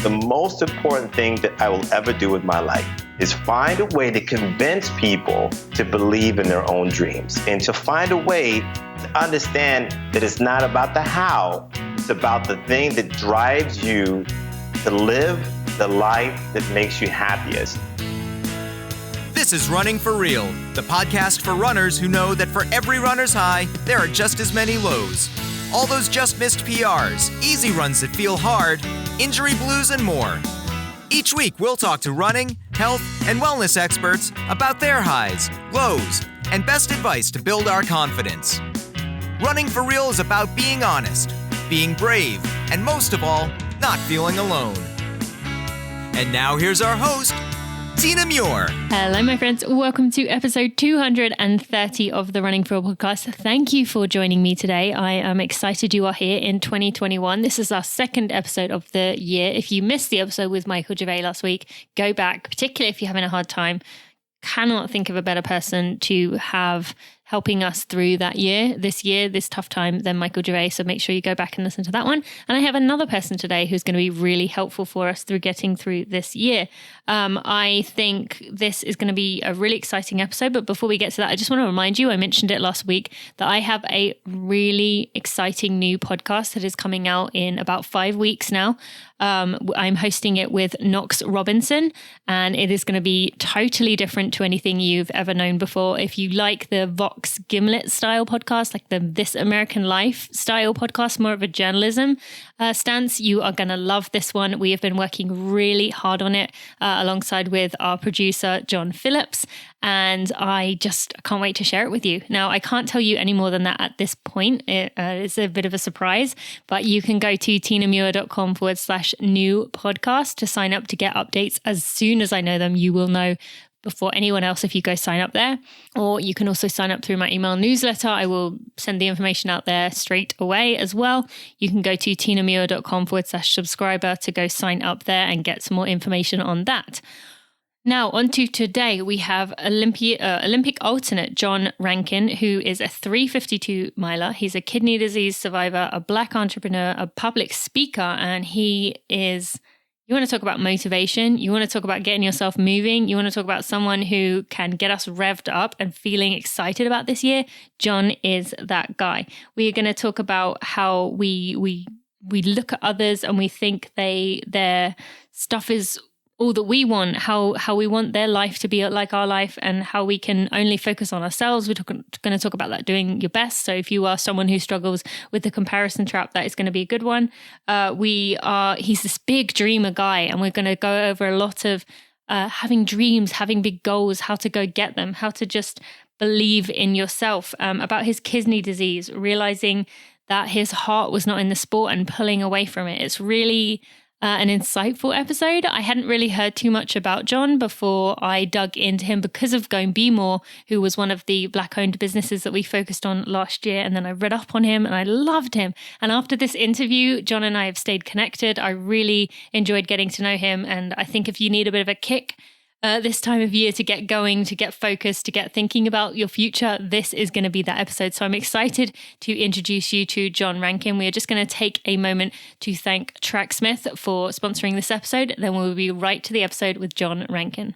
the most important thing that I will ever do with my life is find a way to convince people to believe in their own dreams and to find a way to understand that it's not about the how, it's about the thing that drives you to live the life that makes you happiest. This is Running for Real, the podcast for runners who know that for every runner's high, there are just as many lows. All those just missed PRs, easy runs that feel hard, injury blues, and more. Each week, we'll talk to running, health, and wellness experts about their highs, lows, and best advice to build our confidence. Running for Real is about being honest, being brave, and most of all, not feeling alone. And now here's our host, Tina Muir. Hello, my friends. Welcome to episode 230 of the Running for Real podcast. Thank you for joining me today. I am excited you are here in 2021. This is our second episode of the year. If you missed the episode with Michael Gervais last week, go back, particularly if you're having a hard time. Cannot think of a better person to have helping us through that this tough time than Michael Gervais. So make sure you go back and listen to that one. And I have another person today who's going to be really helpful for us through getting through this year. I think this is going to be a really exciting episode. But before we get to that, I just want to remind you, I mentioned it last week, that I have a really exciting new podcast that is coming out in about 5 weeks now. I'm hosting it with Knox Robinson, and it is going to be totally different to anything you've ever known before. If you like the Vox Gimlet style podcast, like the This American Life style podcast, more of a journalism stance, you are going to love this one. We have been working really hard on it alongside with our producer, John Phillips, and I just can't wait to share it with you. Now, I can't tell you any more than that at this point. It's a bit of a surprise, but you can go to tinamuir.com/new podcast to sign up to get updates. As soon as I know them, you will know before anyone else if you go sign up there. Or you can also sign up through my email newsletter. I will send the information out there straight away as well. You can go to tinamuir.com/subscriber to go sign up there and get some more information on that. Now, on to today, we have Olympic alternate John Rankin, who is a 352 miler. He's a kidney disease survivor, a Black entrepreneur, a public speaker, and he is... You want to talk about motivation, you want to talk about getting yourself moving, you want to talk about someone who can get us revved up and feeling excited about this year. John is that guy. We are going to talk about how we look at others and we think their stuff is all that we want, how we want their life to be like our life, and how we can only focus on ourselves. We're going to talk about that, doing your best. So if you are someone who struggles with the comparison trap, that is going to be a good one. He's this big dreamer guy, and we're going to go over a lot of having dreams, having big goals, how to go get them, how to just believe in yourself, about his kidney disease, realizing that his heart was not in the sport and pulling away from it. It's really an insightful episode. I hadn't really heard too much about John before I dug into him because of Go and Be More, who was one of the Black-owned businesses that we focused on last year. And then I read up on him and I loved him. And after this interview, John and I have stayed connected. I really enjoyed getting to know him. And I think if you need a bit of a kick this time of year to get going, to get focused, to get thinking about your future, this is going to be that episode. So I'm excited to introduce you to John Rankin. We are just going to take a moment to thank Tracksmith for sponsoring this episode. Then we'll be right to the episode with John Rankin.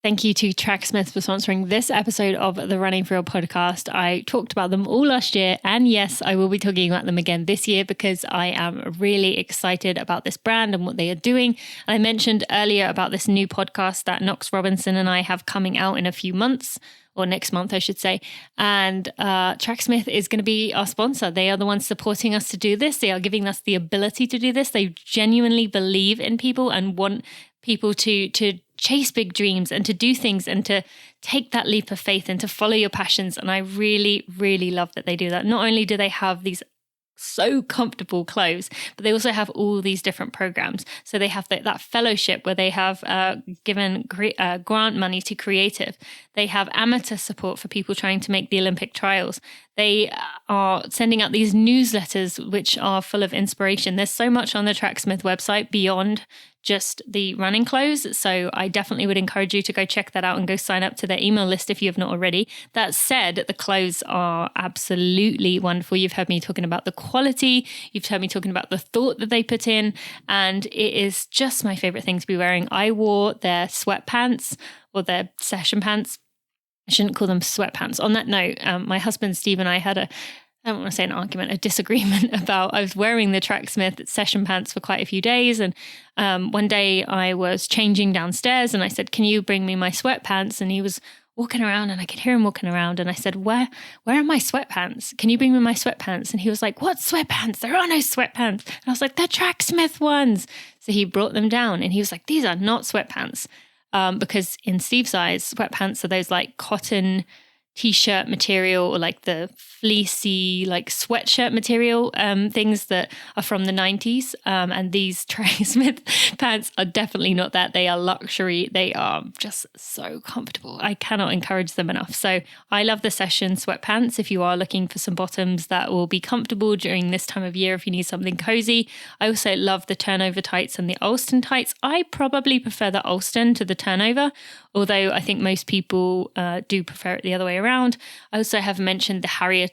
Thank you to Tracksmith for sponsoring this episode of the Running for Real podcast. I talked about them all last year, and yes, I will be talking about them again this year because I am really excited about this brand and what they are doing. And I mentioned earlier about this new podcast that Knox Robinson and I have coming out in a few months, or next month, I should say. And Tracksmith is going to be our sponsor. They are the ones supporting us to do this. They are giving us the ability to do this. They genuinely believe in people and want people to chase big dreams and to do things and to take that leap of faith and to follow your passions. And I really, really love that they do that. Not only do they have these so comfortable clothes, but they also have all these different programs. So they have that fellowship where they have given grant money to creative. They have amateur support for people trying to make the Olympic trials. They are sending out these newsletters which are full of inspiration. There's so much on the Tracksmith website beyond just the running clothes. So I definitely would encourage you to go check that out and go sign up to their email list if you have not already. That said, the clothes are absolutely wonderful. You've heard me talking about the quality. You've heard me talking about the thought that they put in. And it is just my favorite thing to be wearing. I wore their sweatpants or their session pants. I shouldn't call them sweatpants. On that note, my husband, Steve, and I had I don't want to say an argument, a disagreement about, I was wearing the Tracksmith session pants for quite a few days. And one day I was changing downstairs and I said, can you bring me my sweatpants? And he was walking around and I could hear him walking around. And I said, where are my sweatpants? Can you bring me my sweatpants? And he was like, what sweatpants? There are no sweatpants. And I was like, they're Tracksmith ones. So he brought them down and he was like, these are not sweatpants. Because in Steve's eyes, sweatpants are those like cotton t-shirt material or like the fleecy like sweatshirt material things that are from the 90s, and these Tracksmith pants are definitely not that. They are luxury. They are just so comfortable. I cannot encourage them enough. So I love the session sweatpants if you are looking for some bottoms that will be comfortable during this time of year if you need something cozy. I also love the turnover tights and the Alston tights. I probably prefer the Alston to the turnover, although I think most people do prefer it the other way around. I also have mentioned the Harrier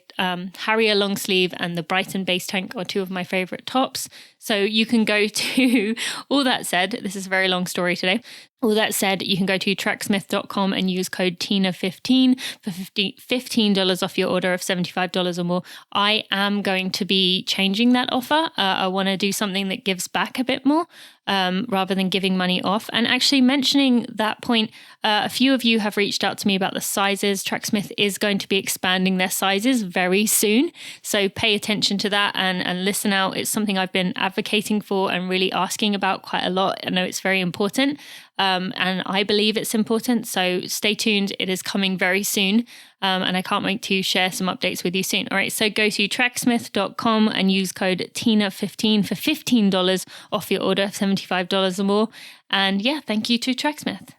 long sleeve and the Brighton base tank are two of my favorite tops. So you can go to, all that said, this is a very long story today. All that said, you can go to tracksmith.com and use code TINA15 for $15 off your order of $75 or more. I am going to be changing that offer. I want to do something that gives back a bit more rather than giving money off. And actually mentioning that point, a few of you have reached out to me about the sizes. Tracksmith is going to be expanding their sizes very soon. So pay attention to that and listen out. It's something I've been advocating for and really asking about quite a lot. I know it's very important. And I believe it's important. So stay tuned. It is coming very soon. And I can't wait to share some updates with you soon. All right. So go to tracksmith.com and use code TINA15 for $15 off your order of $75 or more. And yeah, thank you to Tracksmith.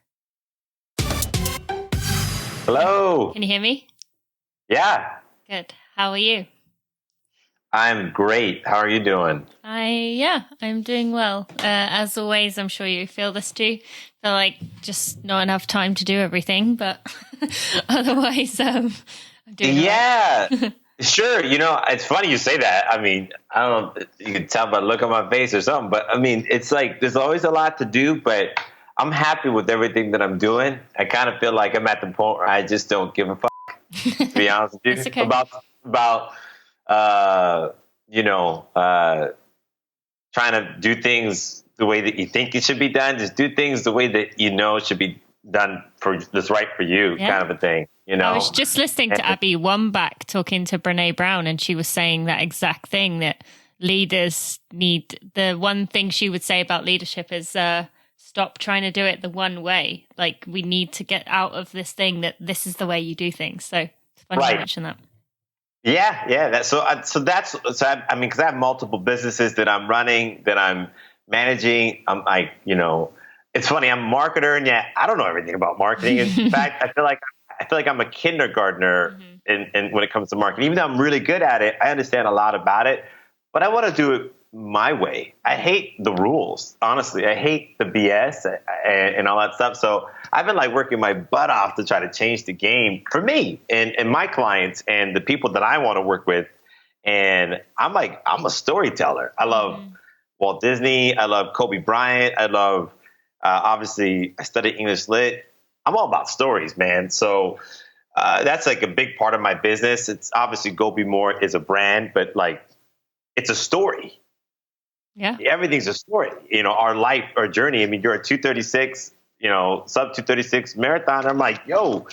Hello. Can you hear me? Yeah. Good. How are you? I'm great. How are you doing? I'm doing well. As always, I'm sure you feel this too. Feel like just not enough time to do everything, but otherwise, I'm doing yeah. Sure. You know, it's funny you say that. I mean, I don't know if you can tell by the look on my face or something, but I mean, it's like there's always a lot to do, but I'm happy with everything that I'm doing. I kind of feel like I'm at the point where I just don't give a fuck, to be honest with you, That's okay. about trying to do things the way that you think it should be done. Just do things the way that you know should be done for that's right for you, kind of a thing. You know, I was just listening to Abby Wambach talking to Brene Brown, and she was saying that exact thing, that leaders need, the one thing she would say about leadership is stop trying to do it the one way. Like, we need to get out of this thing that this is the way you do things. So it's funny to mention that. Yeah. Because I have multiple businesses that I'm running, that I'm managing. I'm like, it's funny. I'm a marketer, and yet I don't know everything about marketing. In fact, I feel like I'm a kindergartner in when it comes to marketing. Even though I'm really good at it, I understand a lot about it, but I want to do it my way. I hate the rules. Honestly, I hate the BS and all that stuff. So I've been like working my butt off to try to change the game for me and my clients and the people that I want to work with. And I'm a storyteller. I love Walt Disney. I love Kobe Bryant. I love, obviously, I studied English Lit. I'm all about stories, man. So that's like a big part of my business. It's obviously Go Be More is a brand, but like it's a story. Yeah. Everything's a story. Our life, our journey. I mean, you're a 236, sub 236 marathon. I'm like, yo,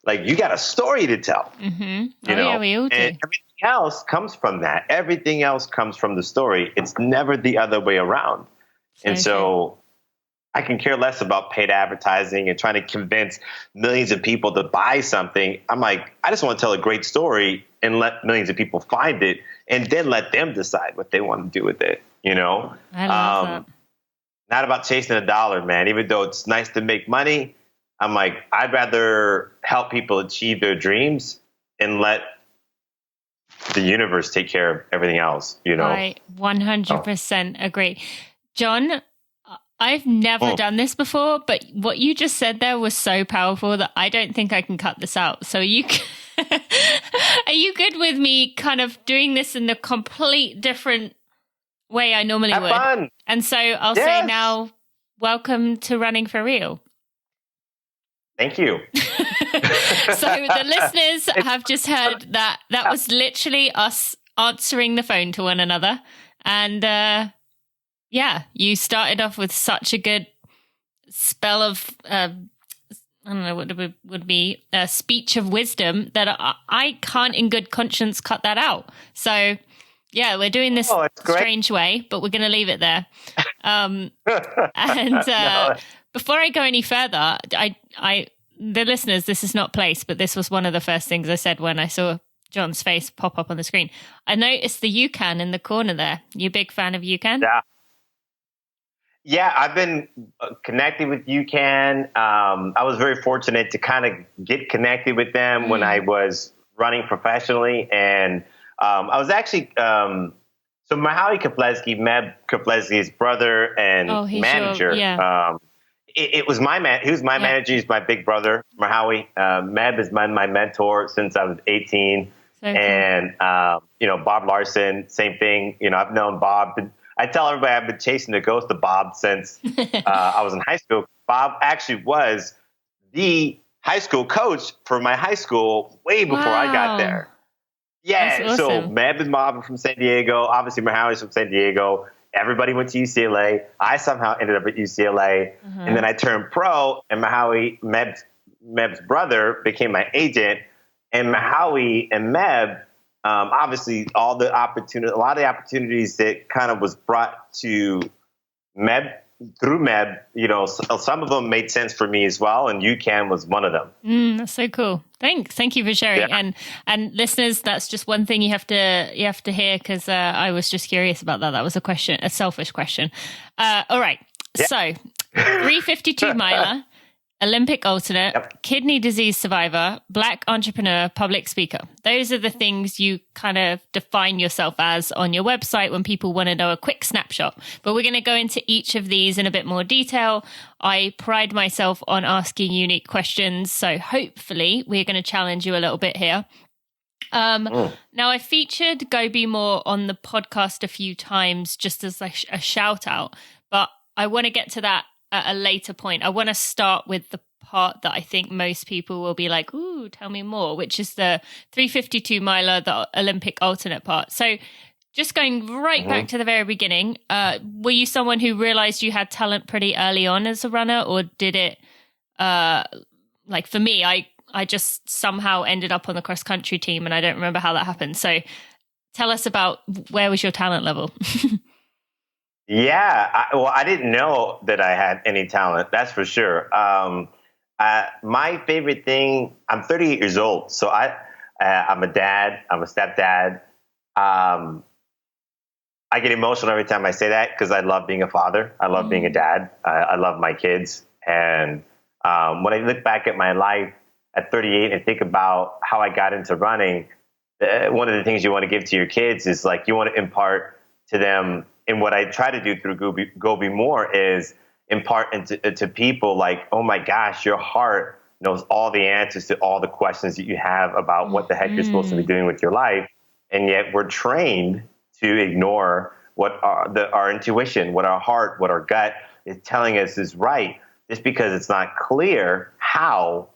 like you got a story to tell. Mm-hmm. Yeah, we all do. And everything else comes from that. Everything else comes from the story. It's never the other way around. So I can care less about paid advertising and trying to convince millions of people to buy something. I'm like, I just want to tell a great story and let millions of people find it, and then let them decide what they want to do with it. I love that. Not about chasing a dollar, man. Even though it's nice to make money, I'm like, I'd rather help people achieve their dreams and let the universe take care of everything else. I 100% agree. John, I've never done this before, but what you just said there was so powerful that I don't think I can cut this out. So are you good with me kind of doing this in a complete different way I normally would? Fun. And so I'll say now, welcome to Running for Real. Thank you. So the listeners have just heard that was literally us answering the phone to one another. And you started off with such a good spell of, I don't know what it would be, a speech of wisdom that I can't in good conscience cut that out. So yeah, we're doing this strange way, but we're going to leave it there. Before I go any further, the listeners, this is not placed, but this was one of the first things I said when I saw John's face pop up on the screen. I noticed the UCAN in the corner there. You a big fan of UCAN? Yeah, I've been connected with UCAN. I was very fortunate to kind of get connected with them when I was running professionally. And I was actually, so Mahawi Kapletsky, Meb Kapletsky's brother and manager. It was my man. He was my manager. He's my big brother, Mahawi. Meb has been my mentor since I was 18. So and, Bob Larson, same thing. I've known Bob. I tell everybody I've been chasing the ghost of Bob since I was in high school. Bob actually was the high school coach for my high school way before I got there. Yeah, awesome. So Meb and Bob are from San Diego. Obviously, Mahawi's from San Diego. Everybody went to UCLA. I somehow ended up at UCLA. And then I turned pro, and Mahawi, Meb's brother, became my agent. And Mahawi and Meb, obviously, a lot of the opportunities that kind of was brought to Meb, through Meb, some of them made sense for me as well, and UCAN was one of them. That's so cool. Thank you for sharing. Yeah. And listeners, that's just one thing you have to hear, because I was just curious about that. That was a selfish question. All right. Yeah. So 352 miler, Olympic alternate, kidney disease survivor, Black entrepreneur, public speaker. Those are the things you kind of define yourself as on your website when people want to know a quick snapshot. But we're going to go into each of these in a bit more detail. I pride myself on asking unique questions, so hopefully we're going to challenge you a little bit here. Now, I featured Go Be More on the podcast a few times just as like a shout out, but I want to get to that at a later point. I want to start with the part that I think most people will be like, ooh, tell me more, which is the 352 miler, the Olympic alternate part. So just going right back to the very beginning, were you someone who realized you had talent pretty early on as a runner, or did it, like for me, I just somehow ended up on the cross country team and I don't remember how that happened. So tell us about where was your talent level? Yeah, I didn't know that I had any talent. That's for sure. My favorite thing, I'm 38 years old, so I'm a dad. I'm a stepdad. I get emotional every time I say that because I love being a father. I love being a dad. I love my kids. And when I look back at my life at 38 and think about how I got into running, one of the things you want to give to your kids is like you want to impart to them. And what I try to do through Go Be More is impart into people like, oh my gosh, your heart knows all the answers to all the questions that you have about what the heck you're supposed to be doing with your life. And yet we're trained to ignore what our intuition, what our heart, what our gut is telling us is right, just because it's not clear how.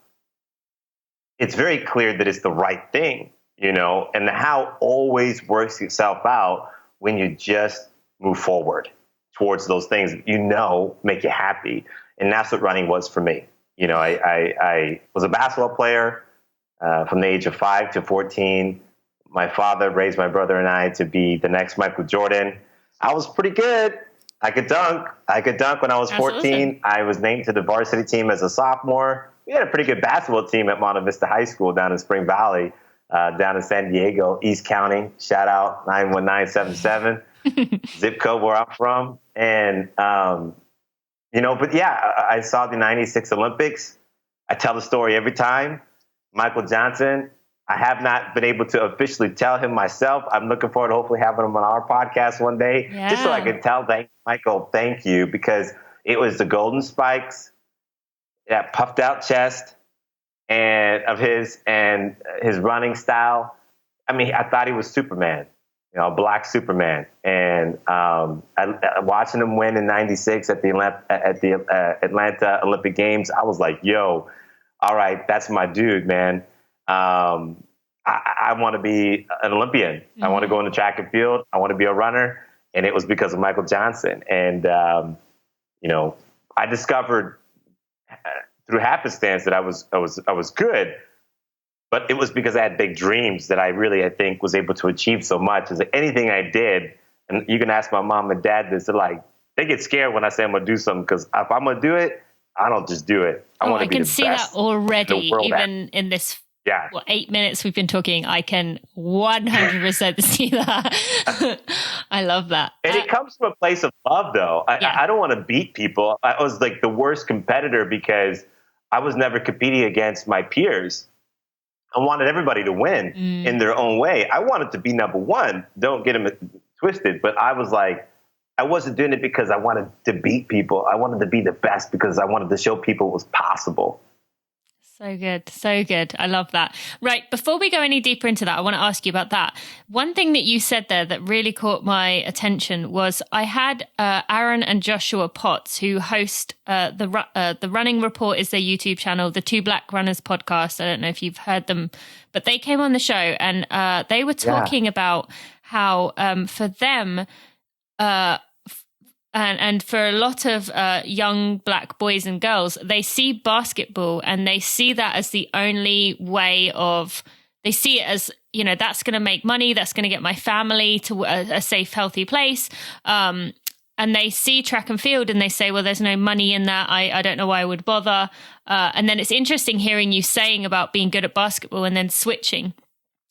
It's very clear that it's the right thing, and the how always works itself out when you just move forward towards those things make you happy. And that's what running was for me. I was a basketball player from the age of 5 to 14. My father raised my brother and I to be the next Michael Jordan. I was pretty good. I could dunk when I was 14. I was named to the varsity team as a sophomore. We had a pretty good basketball team at Monte Vista High School down in Spring Valley, down in San Diego, East County. Shout out 91977. Zip code where I'm from. And, but yeah, I saw the 96 Olympics. I tell the story every time. Michael Johnson, I have not been able to officially tell him myself. I'm looking forward to hopefully having him on our podcast one day, just so I can tell Michael, thank you, because it was the golden spikes, that puffed out chest, and his running style. I mean, I thought he was Superman, black Superman. And watching him win in '96 at the Atlanta Olympic Games, I was like, yo, all right, that's my dude, man. I want to be an Olympian. I want to go in the track and field. I want to be a runner. And it was because of Michael Johnson. And, I discovered through happenstance that I was good, but it was because I had big dreams that I think was able to achieve so much. Is anything I did, and you can ask my mom and dad this, they get scared when I say I'm going to do something, because if I'm going to do it, I don't just do it. I want to be the best. I can see that already, even in this 8 minutes we've been talking. I can 100% see that. I love that. And it comes from a place of love, though. I don't want to beat people. I was like the worst competitor because I was never competing against my peers. I wanted everybody to win in their own way. I wanted to be number one. Don't get them twisted. But I was like, I wasn't doing it because I wanted to beat people. I wanted to be the best because I wanted to show people it was possible. So good. So good. I love that. Right. Before we go any deeper into that, I want to ask you about that. One thing that you said there that really caught my attention was I had Aaron and Joshua Potts, who host the Running Report is their YouTube channel, the Two Black Runners podcast. I don't know if you've heard them, but they came on the show and they were talking about how for them, and for a lot of young black boys and girls, they see basketball and they see that as the only way they see it as, that's going to make money, that's going to get my family to a safe, healthy place. And they see track and field and they say, well, there's no money in that. I don't know why I would bother. And then it's interesting hearing you saying about being good at basketball and then switching.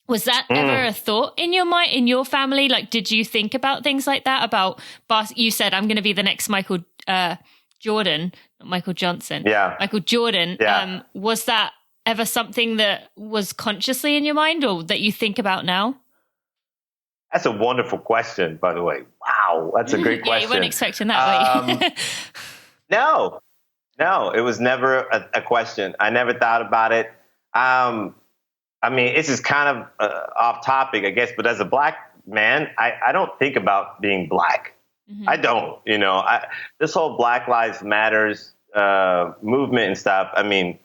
Was that ever a thought in your mind, in your family? Like, did you think about things like that? About you said, I'm going to be the next Michael Jordan, not Michael Johnson. Yeah. Michael Jordan. Yeah. Was that ever something that was consciously in your mind or that you think about now? That's a wonderful question, by the way. Wow. That's a great question. You weren't expecting that, No, it was never a question. I never thought about it. I mean, this is kind of off topic, I guess, but as a black man, I don't think about being black. Mm-hmm. I don't, this whole Black Lives Matters movement and stuff. I mean,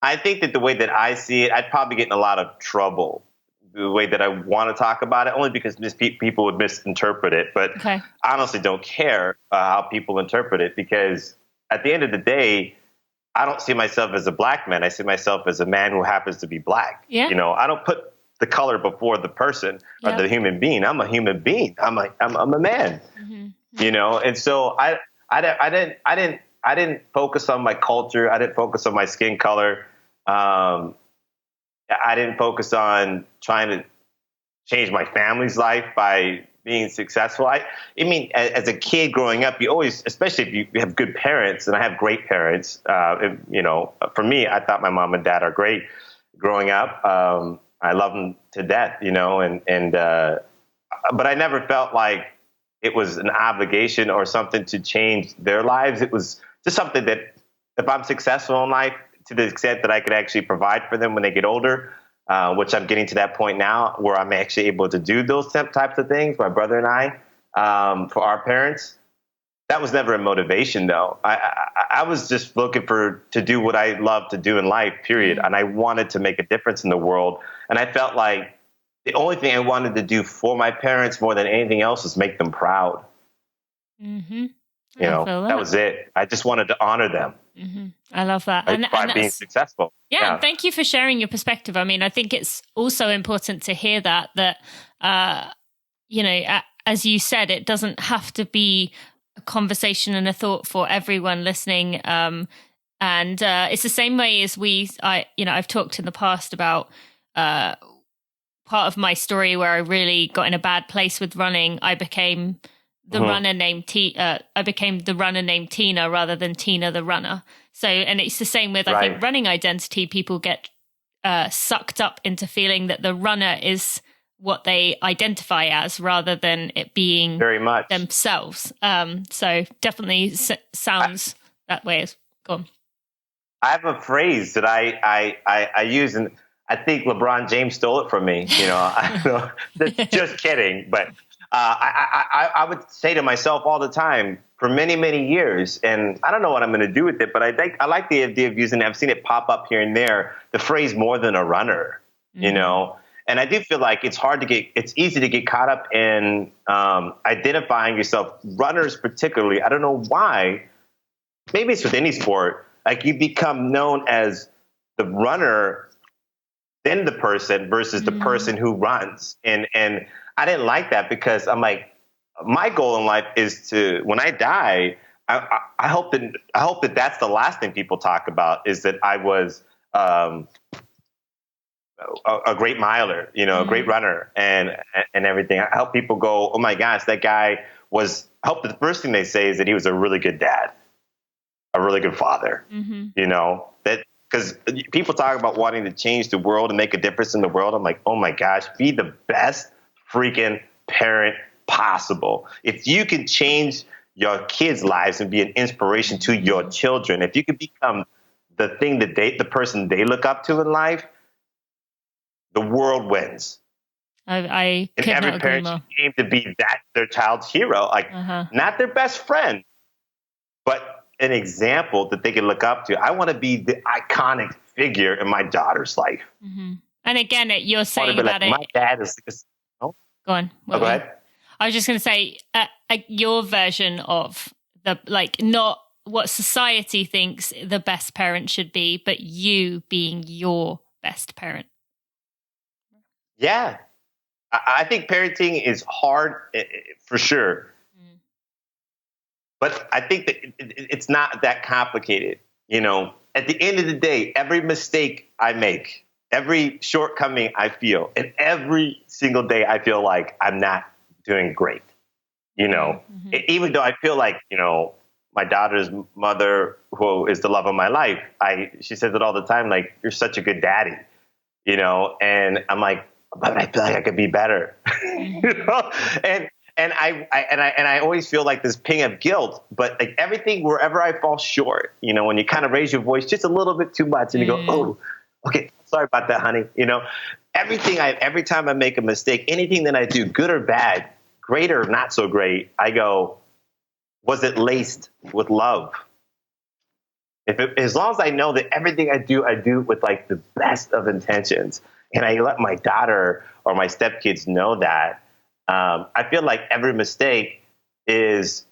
I think that the way that I see it, I'd probably get in a lot of trouble the way that I want to talk about it, only because people would misinterpret it. But I honestly don't care how people interpret it, because at the end of the day, I don't see myself as a black man. I see myself as a man who happens to be black. Yeah. I don't put the color before the person or the human being. I'm a human being. I'm a man. Mm-hmm. And so I didn't focus on my culture. I didn't focus on my skin color. I didn't focus on trying to change my family's life by being successful. I mean, as a kid growing up, you always, especially if you have good parents, and I have great parents, for me, I thought my mom and dad are great growing up. I love them to death, but I never felt like it was an obligation or something to change their lives. It was just something that if I'm successful in life, to the extent that I could actually provide for them when they get older, which I'm getting to that point now where I'm actually able to do those types of things, my brother and I, for our parents. That was never a motivation, though. I was just looking to do what I love to do in life, period. And I wanted to make a difference in the world. And I felt like the only thing I wanted to do for my parents more than anything else was make them proud. Mm-hmm. That was it. I just wanted to honor them. Mm-hmm. I love that. By being successful. Yeah. Thank you for sharing your perspective. I mean, I think it's also important to hear that, as you said, it doesn't have to be a conversation and a thought for everyone listening. And it's the same way as I've talked in the past about part of my story where I really got in a bad place with running. I became the runner named I became the runner named Tina rather than Tina the runner. So, and it's the same with, I think, running identity. People get sucked up into feeling that the runner is what they identify as rather than it being very much themselves. So definitely sounds that way. Go on. I have a phrase that I use, and I think LeBron James stole it from me. Just kidding. But I would say to myself all the time for many, many years, and I don't know what I'm going to do with it, but I like the idea of using it. I've seen it pop up here and there, the phrase more than a runner, And I do feel like it's easy to get caught up in identifying yourself, runners particularly. I don't know why. Maybe it's with any sport. Like you become known as the runner, then the person versus the person who runs. And I didn't like that because I'm like, my goal in life is to, when I die, I hope that that's the last thing people talk about is that I was a great miler, a great runner and everything. I hope people go, oh my gosh, that guy was, I hope the first thing they say is that he was a really good dad, a really good father, that because people talk about wanting to change the world and make a difference in the world. I'm like, oh my gosh, be the best freaking parent possible. If you can change your kids' lives and be an inspiration to your children, if you could become the thing that the person they look up to in life, the world wins. I and could every not agree parent more. should aim to be their child's hero, like not their best friend, but an example that they can look up to. I want to be the iconic figure in my daughter's life. And again, you're saying about my dad is. Go on. Go ahead. I was just going to say your version of not what society thinks the best parent should be, but you being your best parent. Yeah. I think parenting is hard for sure. But I think that it's not that complicated. At the end of the day, every mistake I make, every shortcoming I feel, and every single day I feel like I'm not doing great. Even though I feel like, my daughter's mother, who is the love of my life, she says it all the time, like, you're such a good daddy, and I'm like, but I feel like I could be better, And I always feel like this ping of guilt, but like everything, wherever I fall short, when you kind of raise your voice just a little bit too much and you go, oh, okay, sorry about that, honey. Every time I make a mistake, anything that I do, good or bad, great or not so great, I go, was it laced with love? As long as I know that everything I do with like the best of intentions, and I let my daughter or my stepkids know that, I feel like every mistake is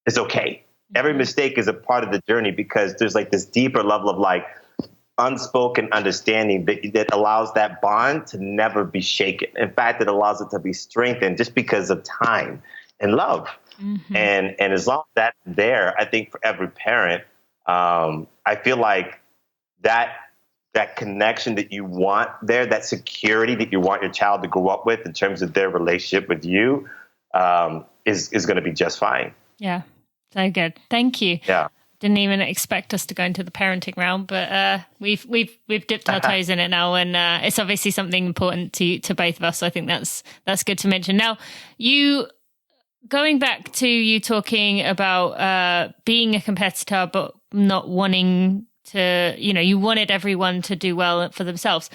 okay. Every mistake is a part of the journey because there's like this deeper level of like unspoken understanding that allows that bond to never be shaken. In fact, it allows it to be strengthened just because of time and love. And as long as that's there, I think for every parent, I feel like that connection that you want there, that security that you want your child to grow up with in terms of their relationship with you, is going to be just fine. Yeah. So good. Thank you. Yeah. Didn't even expect us to go into the parenting realm, but we've dipped our toes in it now, and it's obviously something important to both of us. So I think that's good to mention. Now, going back to you talking about being a competitor, but not wanting to, you wanted everyone to do well for themselves.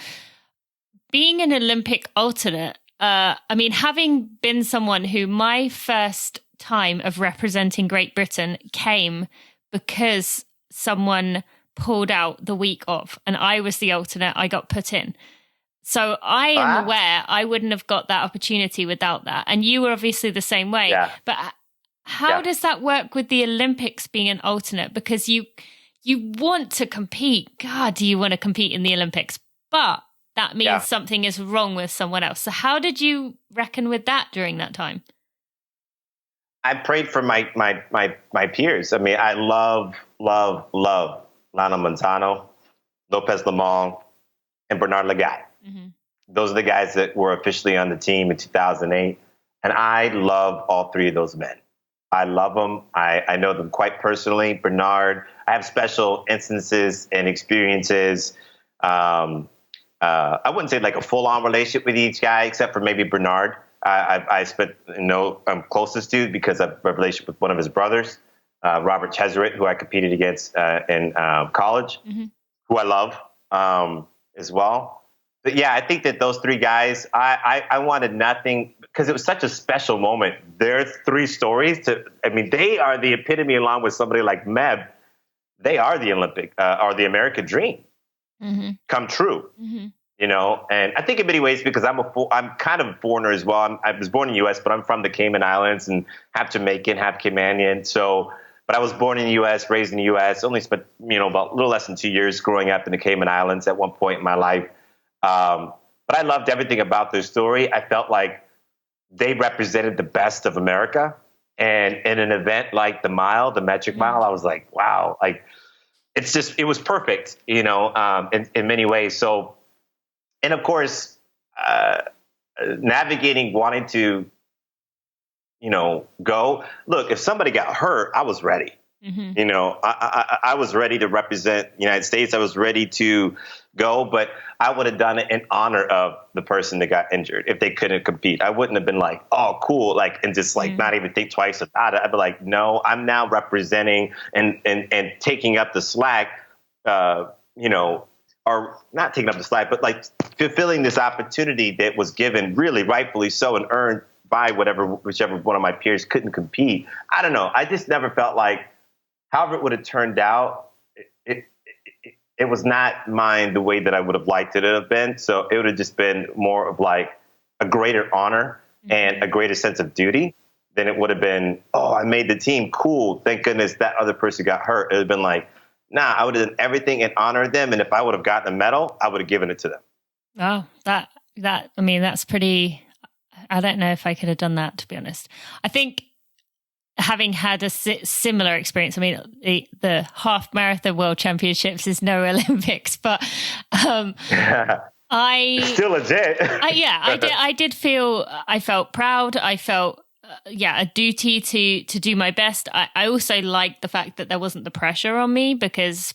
Being an Olympic alternate, having been someone who my first time of representing Great Britain came because someone pulled out the week of, and I was the alternate, I got put in. So I am aware I wouldn't have got that opportunity without that. And you were obviously the same way. Yeah. But how does that work with the Olympics being an alternate? Because you want to compete. God, do you want to compete in the Olympics? But that means something is wrong with someone else. So how did you reckon with that during that time? I prayed for my peers. I mean, I love Lionel Montano, Lopez Lemong, and Bernard Lagat. Those are the guys that were officially on the team in 2008. And I love all three of those men. I love them. I know them quite personally. Bernard, I have special instances and experiences I wouldn't say like a full-on relationship with each guy, except for maybe Bernard. I'm closest to because of a relationship with one of his brothers, Robert Cheserett, who I competed against in college, who I love as well. But yeah, I think that those three guys, I wanted nothing because it was such a special moment. Their three stories, they are the epitome, along with somebody like Meb. They are the Olympic or the American dream come true. And I think in many ways, because I'm kind of a foreigner as well. I was born in the U.S., but I'm from the Cayman Islands and half Jamaican, half Caymanian. But I was born in the U.S., raised in the U.S., only spent, about a little less than 2 years growing up in the Cayman Islands at one point in my life. But I loved everything about their story. I felt like they represented the best of America. And in an event like the metric mile, I was like, wow, like it was perfect, in many ways. So, and of course, navigating wanting to, go. Look, if somebody got hurt, I was ready. I was ready to represent the United States. I was ready to go, but I would have done it in honor of the person that got injured. If they couldn't compete, I wouldn't have been like, oh, cool. And just not even think twice about it. I'd be like, no, I'm now representing and taking up the slack, or not taking up the slack, but like fulfilling this opportunity that was given really rightfully so and earned by whichever one of my peers couldn't compete. I don't know. I just never felt like, however it would have turned out, it was not mine the way that I would have liked it to have been. So it would have just been more of like a greater honor and a greater sense of duty than it would have been, oh, I made the team. Cool. Thank goodness that other person got hurt. It would have been like, nah, I would have done everything in honor of them. And if I would have gotten a medal, I would have given it to them. Oh, that's pretty, I don't know if I could have done that, to be honest. I think having had a similar experience, the half marathon world championships is no Olympics, but it's still legit. I felt proud. I felt, a duty to do my best. I also liked the fact that there wasn't the pressure on me because,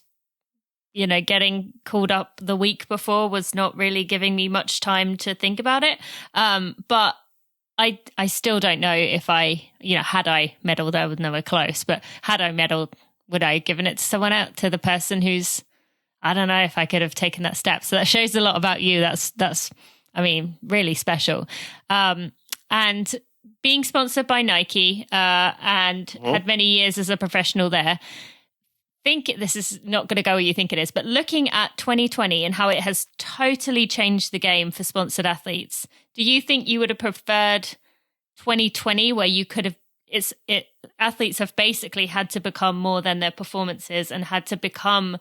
getting called up the week before was not really giving me much time to think about it. But I still don't know if had I medaled, I was never close, but had I medaled, would I have given it to someone else, to the person who's, I don't know if I could have taken that step. So that shows a lot about you. That's really special. And being sponsored by Nike, and had many years as a professional there, think this is not going to go where you think it is, but looking at 2020 and how it has totally changed the game for sponsored athletes, do you think you would have preferred 2020 where you could have, athletes have basically had to become more than their performances and had to become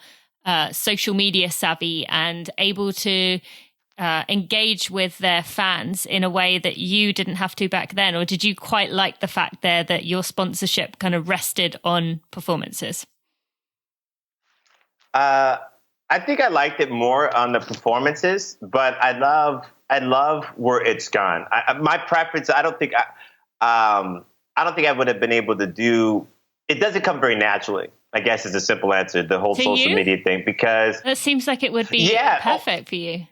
social media savvy and able to engage with their fans in a way that you didn't have to back then? Or did you quite like the fact there that your sponsorship kind of rested on performances? I think I liked it more on the performances, but I love where it's gone. My preference, I don't think I would have been able to do. It doesn't come very naturally, I guess, is a simple answer. The whole social media thing, because it seems like it would be perfect for you.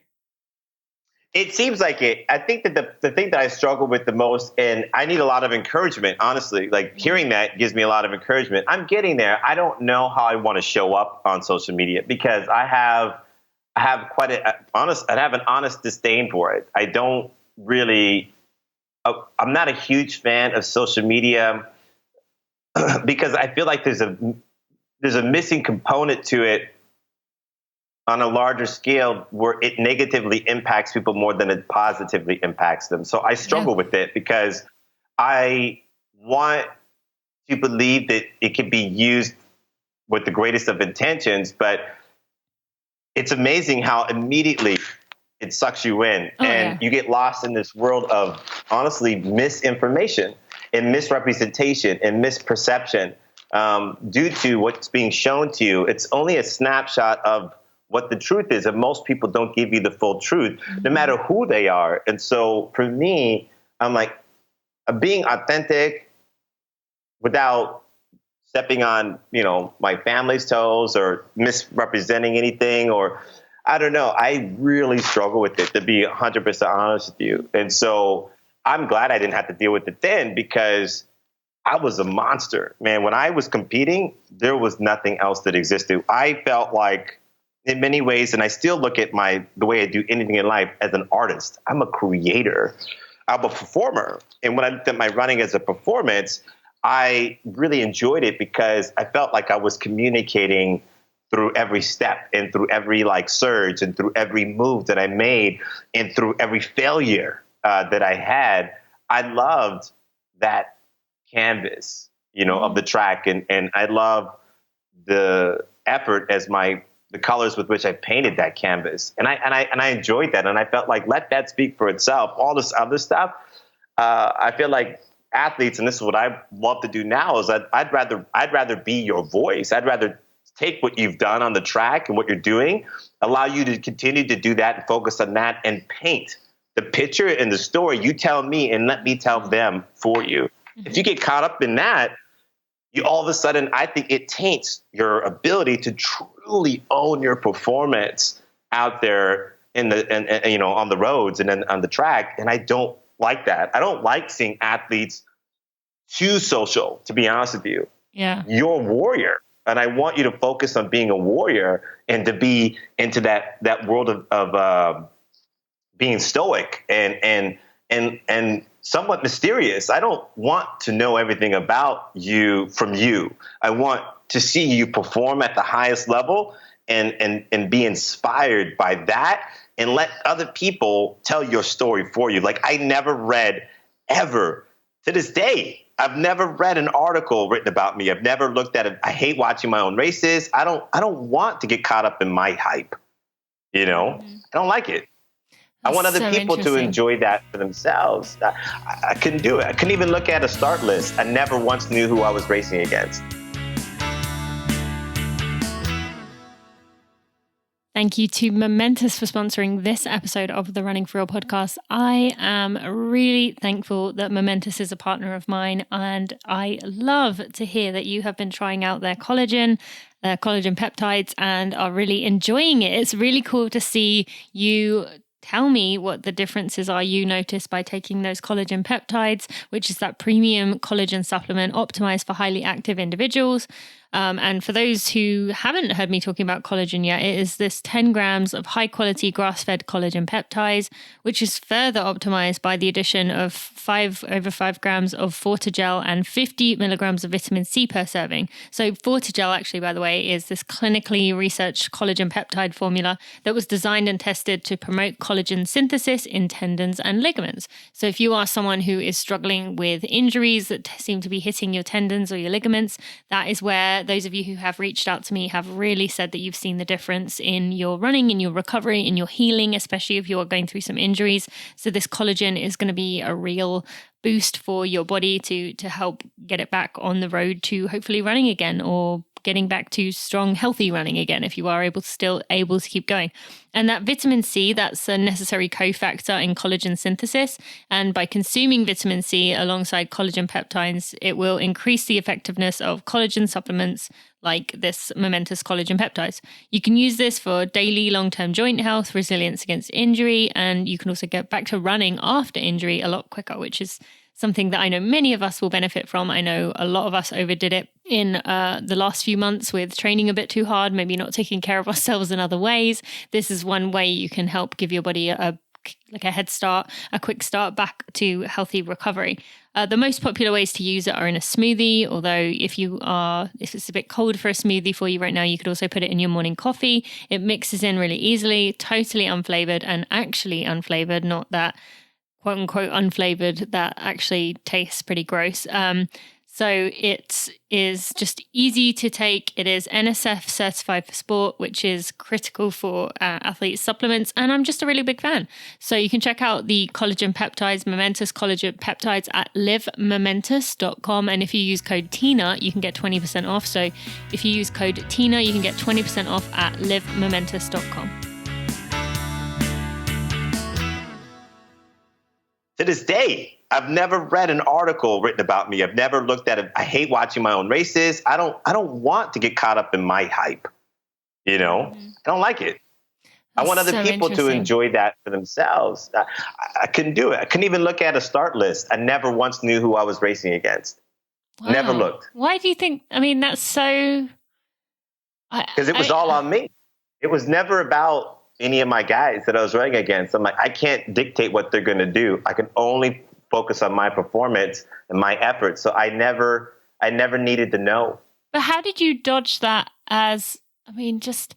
It seems like it. I think that the thing that I struggle with the most, and I need a lot of encouragement, honestly, like hearing that gives me a lot of encouragement. I'm getting there. I don't know how I want to show up on social media because I have an honest disdain for it. I don't really, I'm not a huge fan of social media because I feel like there's a missing component to it on a larger scale where it negatively impacts people more than it positively impacts them. So I struggle with it because I want to believe that it can be used with the greatest of intentions, but it's amazing how immediately it sucks you in you get lost in this world of honestly misinformation and misrepresentation and misperception due to what's being shown to you. It's only a snapshot of what the truth is. And most people don't give you the full truth, no matter who they are. And so for me, I'm like, being authentic without stepping on, my family's toes or misrepresenting anything, or I don't know. I really struggle with it, to be 100% honest with you. And so I'm glad I didn't have to deal with it then, because I was a monster, man. When I was competing, there was nothing else that existed. I felt like, in many ways, and I still look at the way I do anything in life, as an artist. I'm a creator. I'm a performer. And when I looked at my running as a performance, I really enjoyed it because I felt like I was communicating through every step and through every surge and through every move that I made and through every failure that I had. I loved that canvas, of the track. And I love the effort as the colors with which I painted that canvas. And I enjoyed that. And I felt like, let that speak for itself. All this other stuff, I feel like athletes, and this is what I love to do now, is that I'd rather be your voice. I'd rather take what you've done on the track and what you're doing, allow you to continue to do that and focus on that and paint the picture and the story. You tell me and let me tell them for you. Mm-hmm. If you get caught up in that, you all of a sudden, I think it taints your ability to truly own your performance out there on the roads and then on the track. And I don't like that. I don't like seeing athletes too social, to be honest with you. Yeah. You're a warrior. And I want you to focus on being a warrior and to be into that world of being stoic and somewhat mysterious. I don't want to know everything about you from you. I want to see you perform at the highest level and be inspired by that and let other people tell your story for you. Like, I never read ever to this day. I've never read an article written about me. I've never looked at it. I hate watching my own races. I don't want to get caught up in my hype. I don't like it. I want other people to enjoy that for themselves. I couldn't do it. I couldn't even look at a start list. I never once knew who I was racing against. Thank you to Momentous for sponsoring this episode of the Running for Real podcast. I am really thankful that Momentous is a partner of mine, and I love to hear that you have been trying out their collagen peptides and are really enjoying it. It's really cool to see you tell me what the differences are you notice by taking those collagen peptides, which is that premium collagen supplement optimized for highly active individuals. And for those who haven't heard me talking about collagen yet, it is this 10 grams of high quality grass-fed collagen peptides, which is further optimized by the addition of over 5 grams of Fortigel and 50 milligrams of vitamin C per serving. So Fortigel, actually, by the way, is this clinically researched collagen peptide formula that was designed and tested to promote collagen synthesis in tendons and ligaments. So if you are someone who is struggling with injuries that seem to be hitting your tendons or your ligaments, that is where those of you who have reached out to me have really said that you've seen the difference in your running, in your recovery, in your healing, especially if you're going through some injuries. So this collagen is going to be a real boost for your body to help get it back on the road to hopefully running again, or getting back to strong, healthy running again if you are still able to keep going. And that vitamin C, that's a necessary cofactor in collagen synthesis. And by consuming vitamin C alongside collagen peptides, it will increase the effectiveness of collagen supplements like this Momentous collagen peptides. You can use this for daily long-term joint health, resilience against injury, and you can also get back to running after injury a lot quicker, which is something that I know many of us will benefit from. I know a lot of us overdid it in the last few months with training a bit too hard, maybe not taking care of ourselves in other ways. This is one way you can help give your body a head start, a quick start back to healthy recovery. The most popular ways to use it are in a smoothie, although if it's a bit cold for a smoothie for you right now, you could also put it in your morning coffee. It mixes in really easily, totally unflavored, and actually unflavored, not that quote unquote unflavored that actually tastes pretty gross. So it is just easy to take. It is NSF certified for sport, which is critical for athlete supplements. And I'm just a really big fan. So you can check out the collagen peptides, Momentous collagen peptides at livemomentous.com. And if you use code TINA, you can get 20% off. So if you use code TINA, you can get 20% off at livemomentous.com. To this day, I've never read an article written about me. I've never looked at it. I hate watching my own races. I don't want to get caught up in my hype. I don't like it. I want other so people to interesting. enjoy that for themselves. I couldn't do it. I couldn't even look at a start list. I never once knew who I was racing against. Wow. Never looked. Why do you think? I mean, that's so. Because it was all on me. It was never about any of my guys that I was running against. I'm like, I can't dictate what they're going to do. I can only focus on my performance and my effort. So I never needed to know. But how did you dodge that? As I mean, just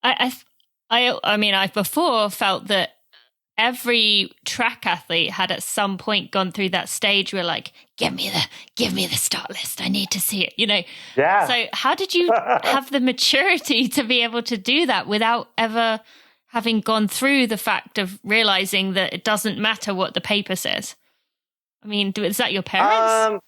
I've before felt that every track athlete had at some point gone through that stage where like, give me the start list. I need to see it, Yeah. So how did you have the maturity to be able to do that without ever having gone through the fact of realizing that it doesn't matter what the paper says? I mean, is that your parents?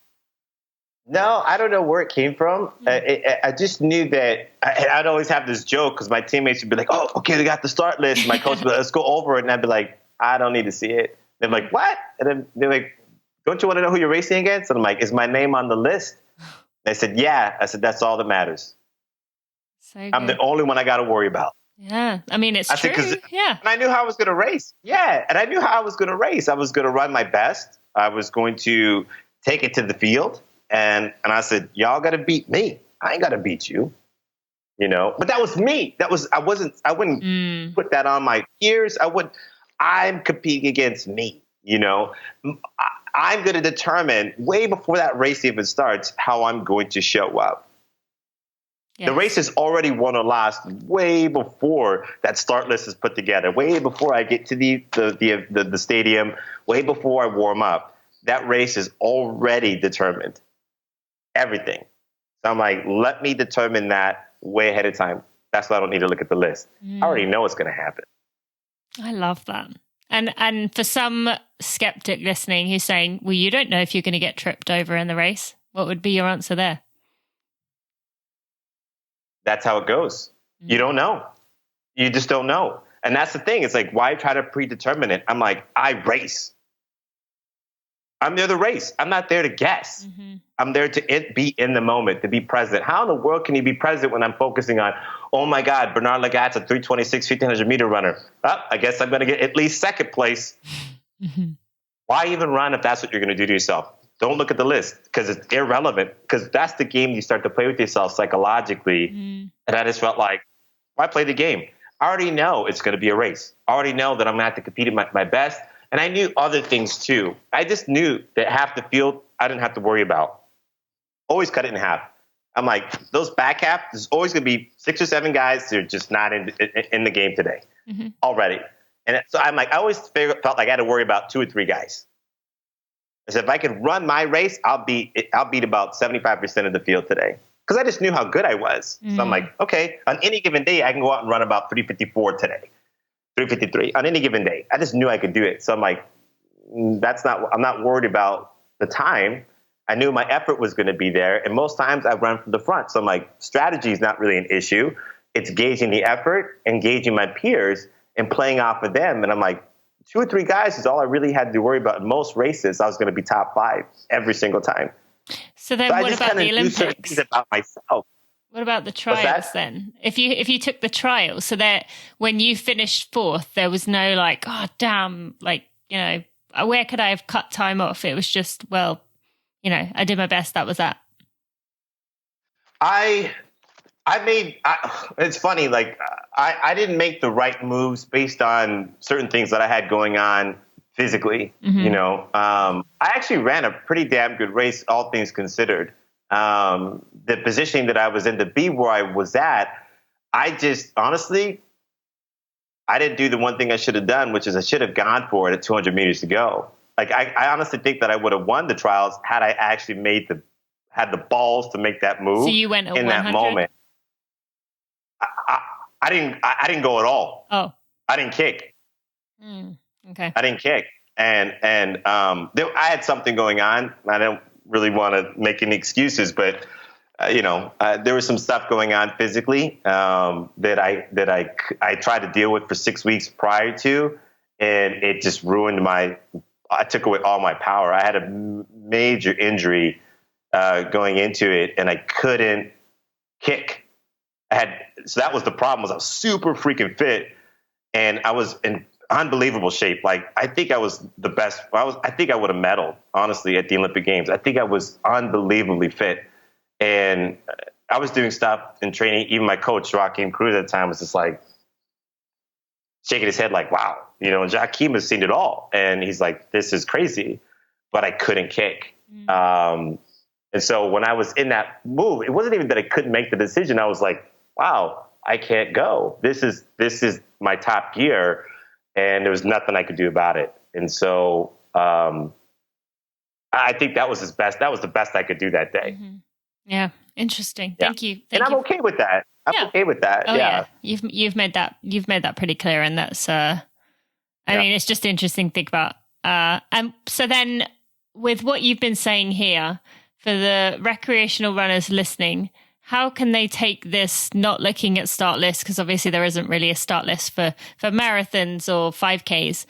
No, I don't know where it came from. I just knew that I'd always have this joke because my teammates would be like, oh, okay, we got the start list. My coach would be like, let's go over it. And I'd be like, I don't need to see it. They're like, what? And then they're like, don't you want to know who you're racing against? And I'm like, is my name on the list? They said, yeah. I said, that's all that matters. So I'm the only one I got to worry about. Yeah. I mean, it's true. Yeah. And I knew how I was going to race. Yeah. And I knew how I was going to race. I was going to run my best. I was going to take it to the field. And I said, y'all got to beat me. I ain't got to beat you. But that was me. I wouldn't put that on my peers. I'm competing against me. I'm going to determine way before that race even starts how I'm going to show up. Yes. The race is already won or lost way before that start list is put together, way before I get to the stadium, way before I warm up. That race is already determined. Everything. So I'm like, let me determine that way ahead of time. That's why I don't need to look at the list. I already know what's going to happen. I love that. And for some skeptic listening who's saying, well, you don't know if you're going to get tripped over in the race, what would be your answer there? That's how it goes. You don't know. You just don't know. And that's the thing. It's like, why try to predetermine it? I'm like, I race. I'm there to race. I'm not there to guess. Mm-hmm. I'm there to be in the moment, to be present. How in the world can you be present when I'm focusing on, oh my God, Bernard Lagat's a 326, 1500 meter runner. Oh, I guess I'm going to get at least second place. Mm-hmm. Why even run if that's what you're going to do to yourself? Don't look at the list because it's irrelevant, because that's the game you start to play with yourself psychologically. Mm-hmm. And I just felt like, why play the game? I already know it's going to be a race. I already know that I'm going to have to compete at my best. And I knew other things too. I just knew that half the field I didn't have to worry about. Always cut it in half. I'm like, those back half, there's always going to be 6 or 7 guys that are just not in the game today already. And so I'm like, I always felt like I had to worry about 2 or 3 guys. I said, if I could run my race, I'll beat about 75% of the field today. Because I just knew how good I was. So I'm like, okay, on any given day, I can go out and run about 354 today. 353 on any given day. I just knew I could do it. So I'm like, I'm not worried about the time. I knew my effort was going to be there. And most times I run from the front. So I'm like, strategy is not really an issue. It's gauging the effort, engaging my peers and playing off of them. And I'm like, 2 or 3 guys is all I really had to worry about. In most races, I was going to be top 5 every single time. So then what about the Olympics? About myself. What about the trials then? If you took the trials, so that when you finished 4th, there was no like, oh damn, like, where could I have cut time off? It was just, well, I did my best. That was that. It's funny, like I didn't make the right moves based on certain things that I had going on physically. I actually ran a pretty damn good race, all things considered. The positioning that I was in to be where I was at, I just honestly, I didn't do the one thing I should have done, which is I should have gone for it at 200 meters to go. Like I honestly think that I would have won the trials had I actually had the balls to make that move. So you went at in 100? That moment. I didn't go at all. Oh, I didn't kick. Okay. I didn't kick, and I had something going on. I don't really want to make any excuses, but there was some stuff going on physically that I tried to deal with for 6 weeks prior to, and it just ruined I took away all my power. I had a major injury going into it, and I couldn't kick. So that was the problem. Was I was super freaking fit, and I was in unbelievable shape. Like, I think I was the best. I think I would have medaled, honestly, at the Olympic Games. I think I was unbelievably fit. And I was doing stuff in training. Even my coach, Joaquin Cruz, at the time, was just like shaking his head like, wow, Joaquin has seen it all. And he's like, this is crazy. But I couldn't kick. And so when I was in that move, it wasn't even that I couldn't make the decision. I was like, wow, I can't go. This is my top gear. And there was nothing I could do about it. And so I think that was his best. That was the best I could do that day. Mm-hmm. Yeah. Interesting. Yeah. Thank you. And I'm okay with that. I'm okay with that. Oh, yeah. You've made that pretty clear. And that's, I mean, it's just interesting to think about. And so then with what you've been saying here, for the recreational runners listening, how can they take this, not looking at start lists, because obviously there isn't really a start list for marathons or 5Ks,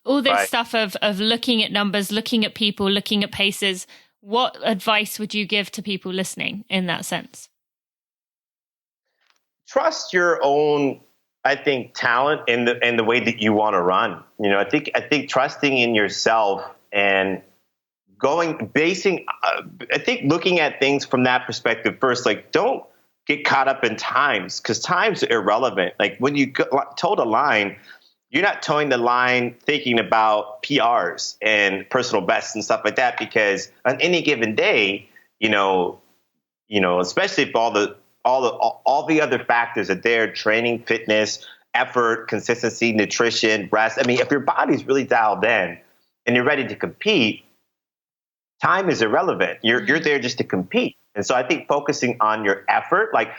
all this stuff of looking at numbers, looking at people, looking at paces. What advice would you give to people listening in that sense? Trust your own, I think, talent in the way that you want to run. I think trusting in yourself and I think looking at things from that perspective first, like, don't get caught up in times, because times are irrelevant. Like, when you toed a line, you're not towing the line thinking about PRs and personal bests and stuff like that, because on any given day, especially if all the other factors are there, training, fitness, effort, consistency, nutrition, rest. I mean, if your body's really dialed in and you're ready to compete, time is irrelevant. You're there just to compete. And so I think focusing on your effort, like,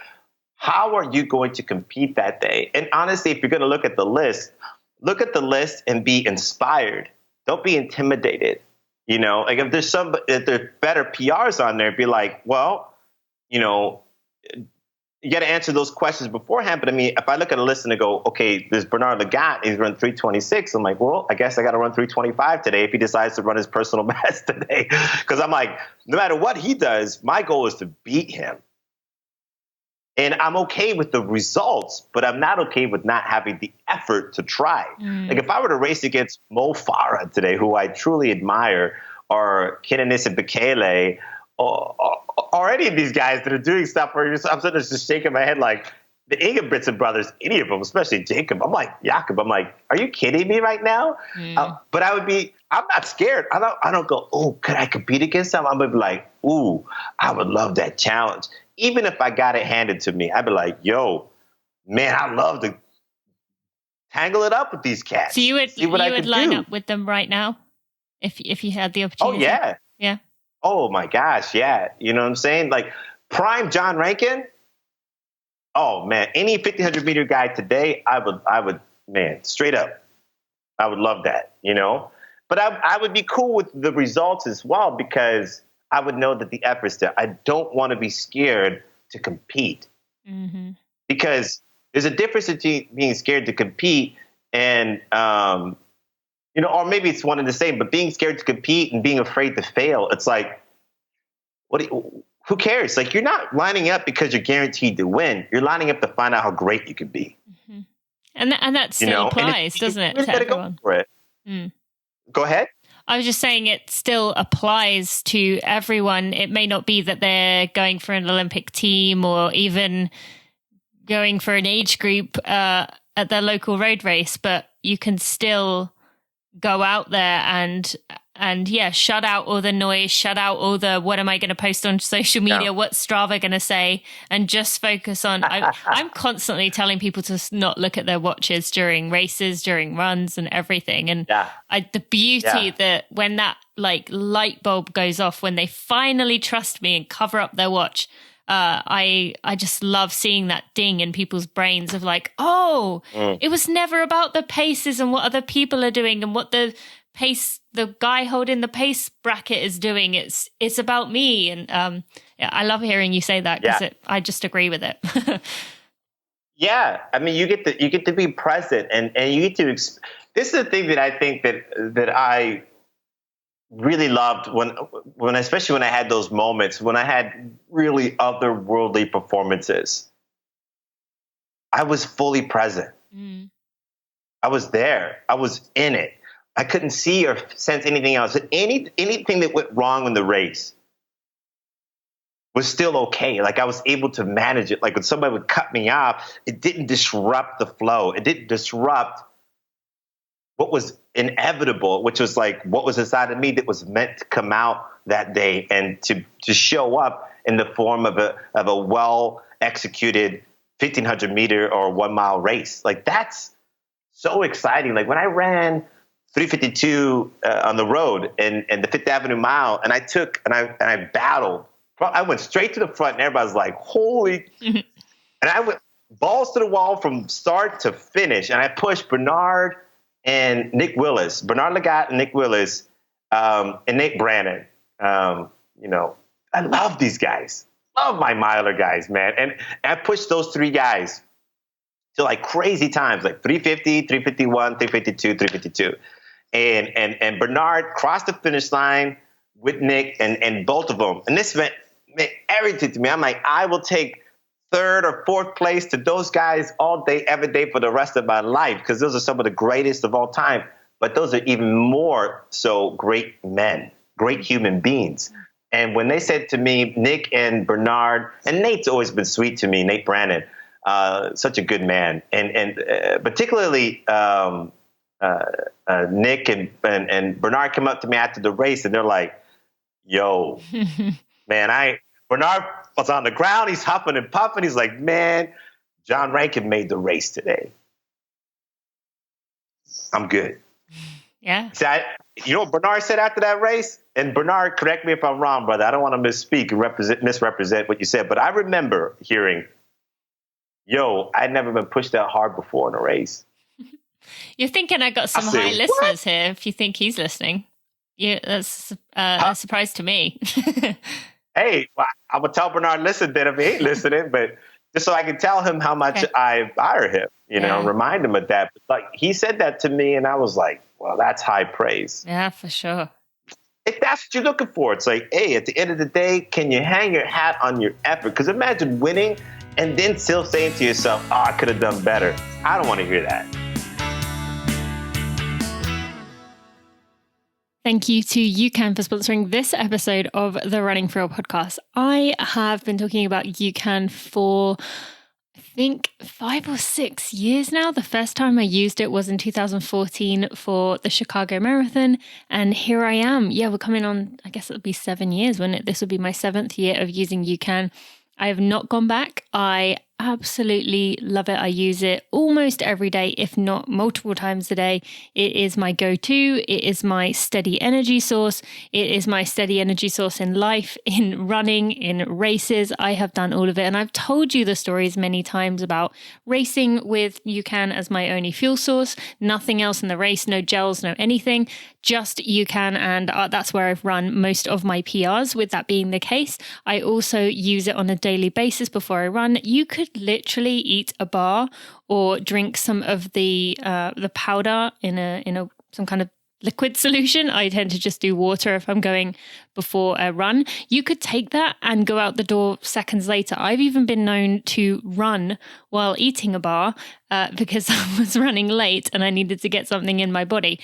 how are you going to compete that day? And honestly, if you're going to look at the list and be inspired. Don't be intimidated. Like, if there's better PRs on there, be like, well, you got to answer those questions beforehand. But I mean, if I look at a list and I go, okay, there's Bernard Lagat, he's run 326. I'm like, well, I guess I got to run 325 today if he decides to run his personal best today. Because I'm like, no matter what he does, my goal is to beat him. And I'm okay with the results, but I'm not okay with not having the effort to try. Like, if I were to race against Mo Farah today, who I truly admire, or Kenenisa Bekele, or any of these guys that are doing stuff where I'm sort of just shaking my head, like the Ingebrigtsen brothers, any of them, especially Jacob. I'm like, are you kidding me right now? But I'm not scared. I don't go, oh, could I compete against them? I'm going to be like, ooh, I would love that challenge. Even if I got it handed to me, I'd be like, yo, man, I'd love to tangle it up with these cats. So you would line up with them right now if you had the opportunity? Oh, yeah. Yeah. Oh, my gosh, yeah. You know what I'm saying? Like, prime John Rankin. Oh, man, any 1,500 meter guy today, I would, man, straight up, I would love that, But I would be cool with the results as well, because I would know that the effort's there. I don't want to be scared to compete, because there's a difference between being scared to compete and, or maybe it's one and the same, but being scared to compete and being afraid to fail, it's like, who cares? Like, you're not lining up because you're guaranteed to win. You're lining up to find out how great you could be. And that still applies, doesn't it? You gotta go for it. Go ahead. I was just saying it still applies to everyone. It may not be that they're going for an Olympic team or even going for an age group at their local road race, but you can still go out there and shut out all the noise, shut out all the, what am I going to post on social media? What's Strava going to say? And just focus on, I'm constantly telling people to not look at their watches during races, during runs and everything. And the beauty that when that like light bulb goes off, when they finally trust me and cover up their watch, I just love seeing that ding in people's brains of like, it was never about the paces and what other people are doing and what the guy holding the pace bracket is doing. It's about me. And I love hearing you say that, because I just agree with it. Yeah. I mean, you get to be present and you get to, this is the thing that I think that I really loved when especially when I had those moments, when I had really otherworldly performances, I was fully present. I was there. I was in it. I couldn't see or sense anything else. Anything that went wrong in the race was still okay. Like I was able to manage it. Like when somebody would cut me off, it didn't disrupt the flow. It didn't disrupt what was inevitable, which was like what was inside of me that was meant to come out that day and to show up in the form of a well executed 1,500 meter or 1 mile race. Like that's so exciting. Like when I ran 352 on the road and the Fifth Avenue Mile, and I battled. I went straight to the front, and everybody's like, "Holy!" And I went balls to the wall from start to finish, and I pushed Bernard and Nick Willis, Bernard Lagat and Nick Willis, and Nate Brannon. I love these guys. Love my miler guys, man. And I pushed those three guys to like crazy times, like 350, 351, 352, 352. And Bernard crossed the finish line with Nick and both of them. And this meant everything to me. I'm like, I will take third or fourth place to those guys all day, every day for the rest of my life, because those are some of the greatest of all time. But those are even more so great men, great human beings. And when they said to me, Nick and Bernard, and Nate's always been sweet to me, Nate Brannon, such a good man. And particularly Nick and Bernard came up to me after the race, and they're like, yo, man, Bernard was on the ground. He's huffing and puffing. He's like, man, John Rankin made the race today. I'm good. Yeah. You know what Bernard said after that race? And Bernard, correct me if I'm wrong, brother. I don't want to misspeak and misrepresent what you said, but I remember hearing, yo, I'd never been pushed that hard before in a race. You're thinking I got some high listeners here if you think he's listening. Yeah, that's a surprise to me. Hey, well, I'm going to tell Bernard, listen, then if he ain't listening, but just so I can tell him how much I admire him, remind him of that. But like he said that to me, and I was like, well, that's high praise. Yeah, for sure. If that's what you're looking for, it's like, hey, at the end of the day, can you hang your hat on your effort? Because imagine winning and then still saying to yourself, oh, I could have done better. I don't want to hear that. Thank you to UCAN for sponsoring this episode of the Running for Real podcast. I have been talking about UCAN for, I think, 5 or 6 years now. The first time I used it was in 2014 for the Chicago Marathon. And here I am. Yeah, we're coming on, I guess it'll be 7 years, wouldn't it? This will be my 7th year of using UCAN. I have not gone back. I absolutely love it. I use it almost every day, if not multiple times a day. It is my go-to. It is my steady energy source. It is my steady energy source in life, in running, in races. I have done all of it. And I've told you the stories many times about racing with UCAN as my only fuel source. Nothing else in the race, no gels, no anything, just UCAN. And that's where I've run most of my PRs. With that being the case, I also use it on a daily basis before I run. You could literally eat a bar or drink some of the powder in some kind of liquid solution. I tend to just do water if I'm going before a run. You could take that and go out the door seconds later. I've even been known to run while eating a bar because I was running late and I needed to get something in my body.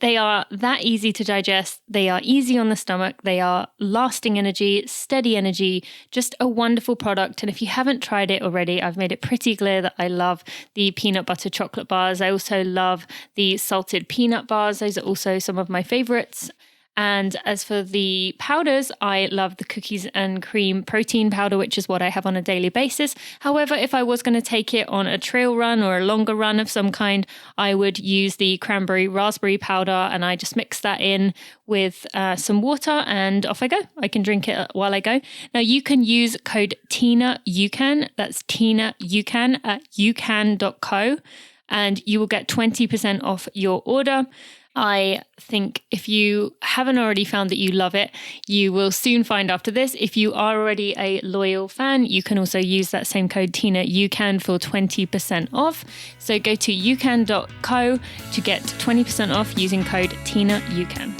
They are that easy to digest. They are easy on the stomach. They are lasting energy, steady energy, just a wonderful product. And if you haven't tried it already, I've made it pretty clear that I love the peanut butter chocolate bars. I also love the salted peanut bars. Those are also some of my favorites. And as for the powders, I love the cookies and cream protein powder, which is what I have on a daily basis. However, if I was going to take it on a trail run or a longer run of some kind, I would use the cranberry raspberry powder, and I just mix that in with some water and off I go. I can drink it while I go. Now you can use code Tina UCAN. That's Tina UCAN at ucan.co, and you will get 20% off your order. I think if you haven't already found that you love it, you will soon find after this. If you are already a loyal fan, you can also use that same code Tina UCAN for 20% off. So go to ucan.co to get 20% off using code Tina UCAN.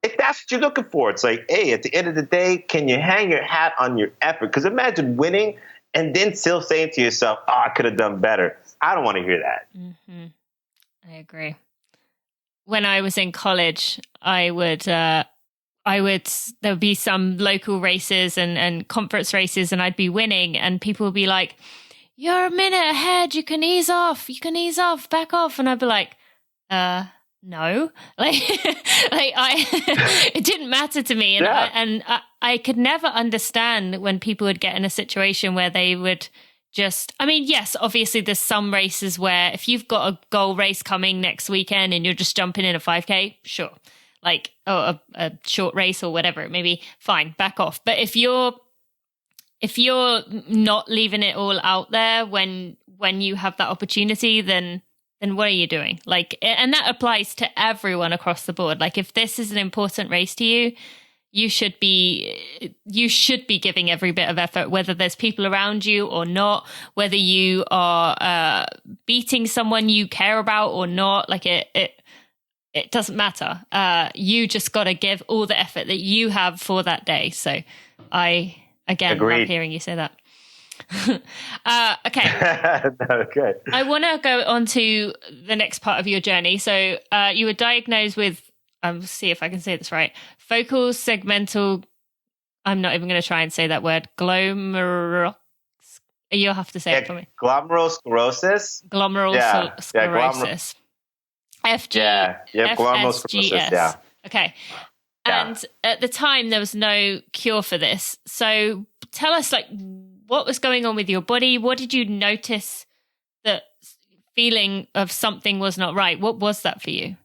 If that's what you're looking for, it's like, hey, at the end of the day, can you hang your hat on your effort? Because imagine winning and then still saying to yourself, oh, I could have done better. I don't want to hear that. Mm-hmm. I agree. When I was in college, there would be some local races and conference races, and I'd be winning, and people would be like, you're a minute ahead, you can ease off, back off. And I'd be like, no, it didn't matter to me. And I could never understand when people would get in a situation where they would just, I mean, yes, obviously there's some races where if you've got a goal race coming next weekend and you're just jumping in a 5K, sure. Like, a short race or whatever it may be, fine, back off. But if you're not leaving it all out there when you have that opportunity, then what are you doing? Like, and that applies to everyone across the board. Like, if this is an important race to you, you should be giving every bit of effort, whether there's people around you or not, whether you are beating someone you care about or not. Like, it doesn't matter. You just got to give all the effort that you have for that day. So I, again, love hearing you say that. Okay. No, good. I want to go on to the next part of your journey. So you were diagnosed with, see if I can say this right, focal segmental, I'm not even going to try and say that word, you'll have to say it for me. Glomerulosclerosis? Glomerulosclerosis. Glomerulosclerosis, yeah. Okay. And at the time, there was no cure for this. So tell us, like, what was going on with your body? What did you notice that feeling of something was not right? What was that for you?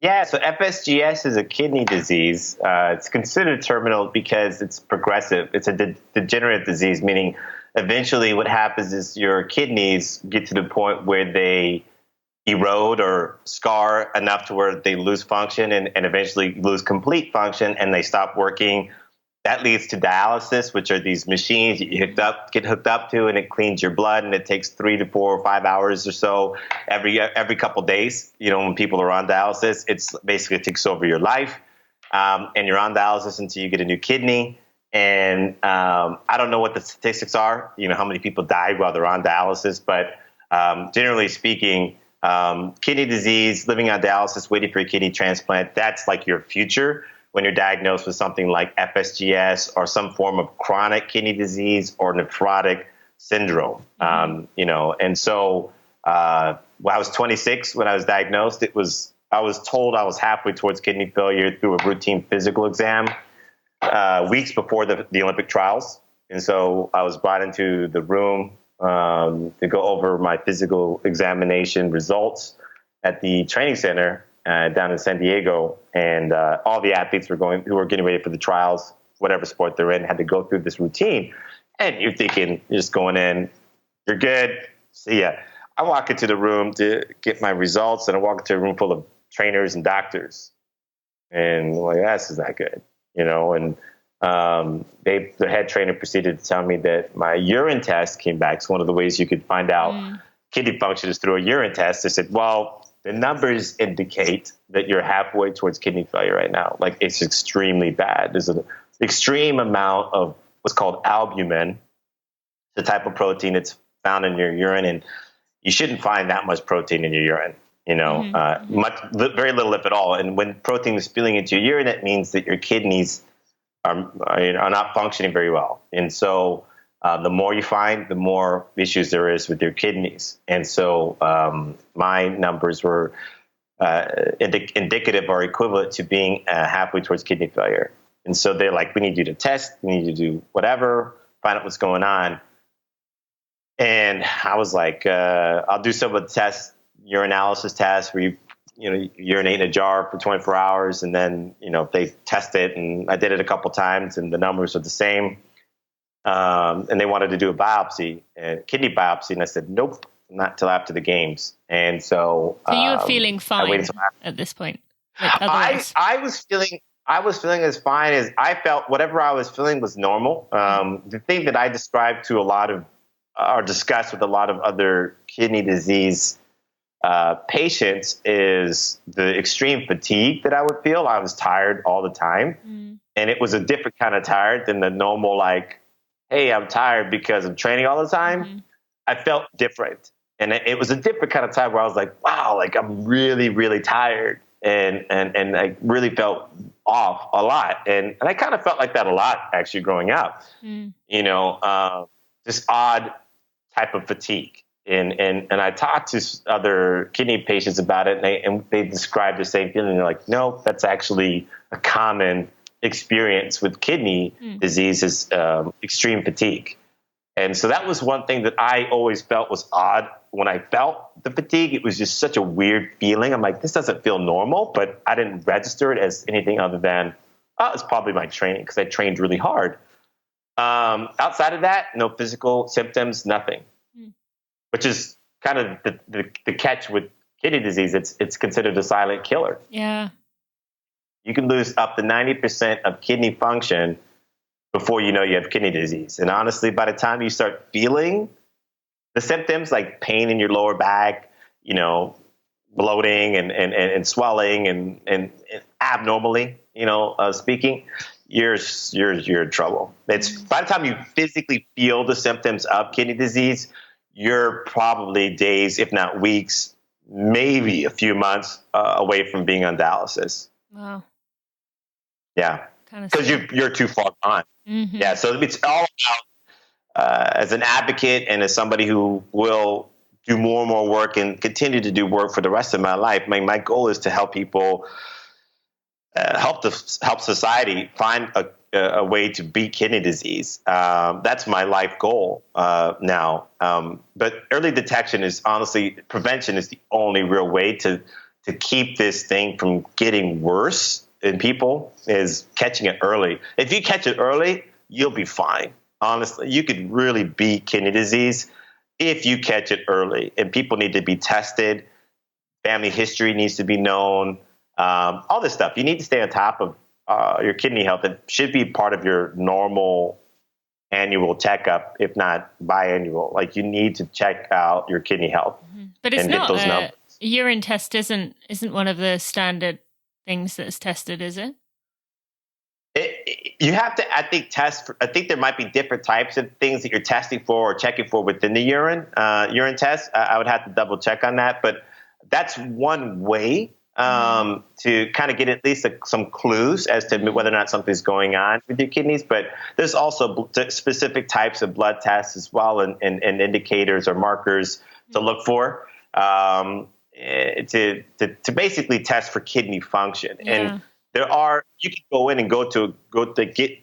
Yeah, so FSGS is a kidney disease. It's considered terminal because it's progressive. It's a degenerative disease, meaning eventually what happens is your kidneys get to the point where they erode or scar enough to where they lose function and eventually lose complete function and they stop working. That leads to dialysis, which are these machines that you get hooked up to, and it cleans your blood, and it takes 3 to 4 or 5 hours or so every couple days. You know, when people are on dialysis, it's basically it takes over your life, and you're on dialysis until you get a new kidney. And I don't know what the statistics are, you know, how many people die while they're on dialysis, but generally speaking, kidney disease, living on dialysis, waiting for a kidney transplant, that's like your future when you're diagnosed with something like FSGS or some form of chronic kidney disease or nephrotic syndrome. You know, and so when I was 26 when I was diagnosed, I was told I was halfway towards kidney failure through a routine physical exam weeks before the Olympic trials. And so I was brought into the room to go over my physical examination results at the training center down in San Diego, and all the athletes who were getting ready for the trials, whatever sport they're in, had to go through this routine. And you're thinking, you're just going in, you're good, see ya. I walk into the room to get my results, and I walk into a room full of trainers and doctors, and I'm like, this is not good, you know. And the head trainer proceeded to tell me that my urine test came back. So one of the ways you could find out kidney function is through a urine test. They said, well, the numbers indicate that you're halfway towards kidney failure right now. Like, it's extremely bad. There's an extreme amount of what's called albumin, the type of protein that's found in your urine, and you shouldn't find that much protein in your urine. You know, very little, if at all. And when protein is spilling into your urine, that means that your kidneys are not functioning very well. And so the more you find, the more issues there is with your kidneys. And so my numbers were indicative or equivalent to being halfway towards kidney failure. And so they're like, we need you to test, we need you to do whatever, find out what's going on. And I was like, I'll do some of the tests, urinalysis tests, where you urinate in a jar for 24 hours, and then, they test it. And I did it a couple times, and the numbers are the same. And they wanted to do a biopsy, a kidney biopsy. And I said, nope, not till after the games. And so you were feeling fine at this point? Like I was feeling as fine as I felt. Whatever I was feeling was normal. The thing that I described to a lot of, or discussed with a lot of other kidney disease patients, is the extreme fatigue that I would feel. I was tired all the time. And it was a different kind of tired than the normal, like, hey, I'm tired because I'm training all the time, I felt different. And it was a different kind of time where I was like, wow, like I'm really, really tired. And I really felt off a lot. And I kind of felt like that a lot actually growing up, this odd type of fatigue. And I talked to other kidney patients about it, and they described the same feeling. They're like, no, that's actually a common experience with kidney disease is extreme fatigue. And so that was one thing that I always felt was odd. When I felt the fatigue, it was just such a weird feeling. I'm like, this doesn't feel normal, but I didn't register it as anything other than, it's probably my training because I trained really hard. Outside of that, no physical symptoms, nothing, which is kind of the catch with kidney disease. It's considered a silent killer. Yeah. You can lose up to 90% of kidney function before you know you have kidney disease. And honestly, by the time you start feeling the symptoms like pain in your lower back, bloating and swelling and abnormally, speaking, you're in trouble. It's by the time you physically feel the symptoms of kidney disease, you're probably days, if not weeks, maybe a few months away from being on dialysis. Wow. Yeah. Because you're too far gone. Mm-hmm. Yeah. So it's all about, as an advocate and as somebody who will do more and more work and continue to do work for the rest of my life, my goal is to help people, help society find a way to beat kidney disease. That's my life goal now. But early detection is honestly, prevention is the only real way to keep this thing from getting worse in people, is catching it early. If you catch it early, you'll be fine. Honestly, you could really beat kidney disease if you catch it early. And people need to be tested. Family history needs to be known. All this stuff. You need to stay on top of your kidney health. It should be part of your normal annual checkup, if not biannual. Like, you need to check out your kidney health. But it's not a urine test isn't one of the standard things that's tested, is it? You have to, I think, I think there might be different types of things that you're testing for or checking for within the urine test. I would have to double check on that, but that's one way to kind of get at least some clues as to whether or not something's going on with your kidneys. But there's also specific types of blood tests as well, and indicators or markers to look for to basically test for kidney function. Yeah. And you can go in and go to get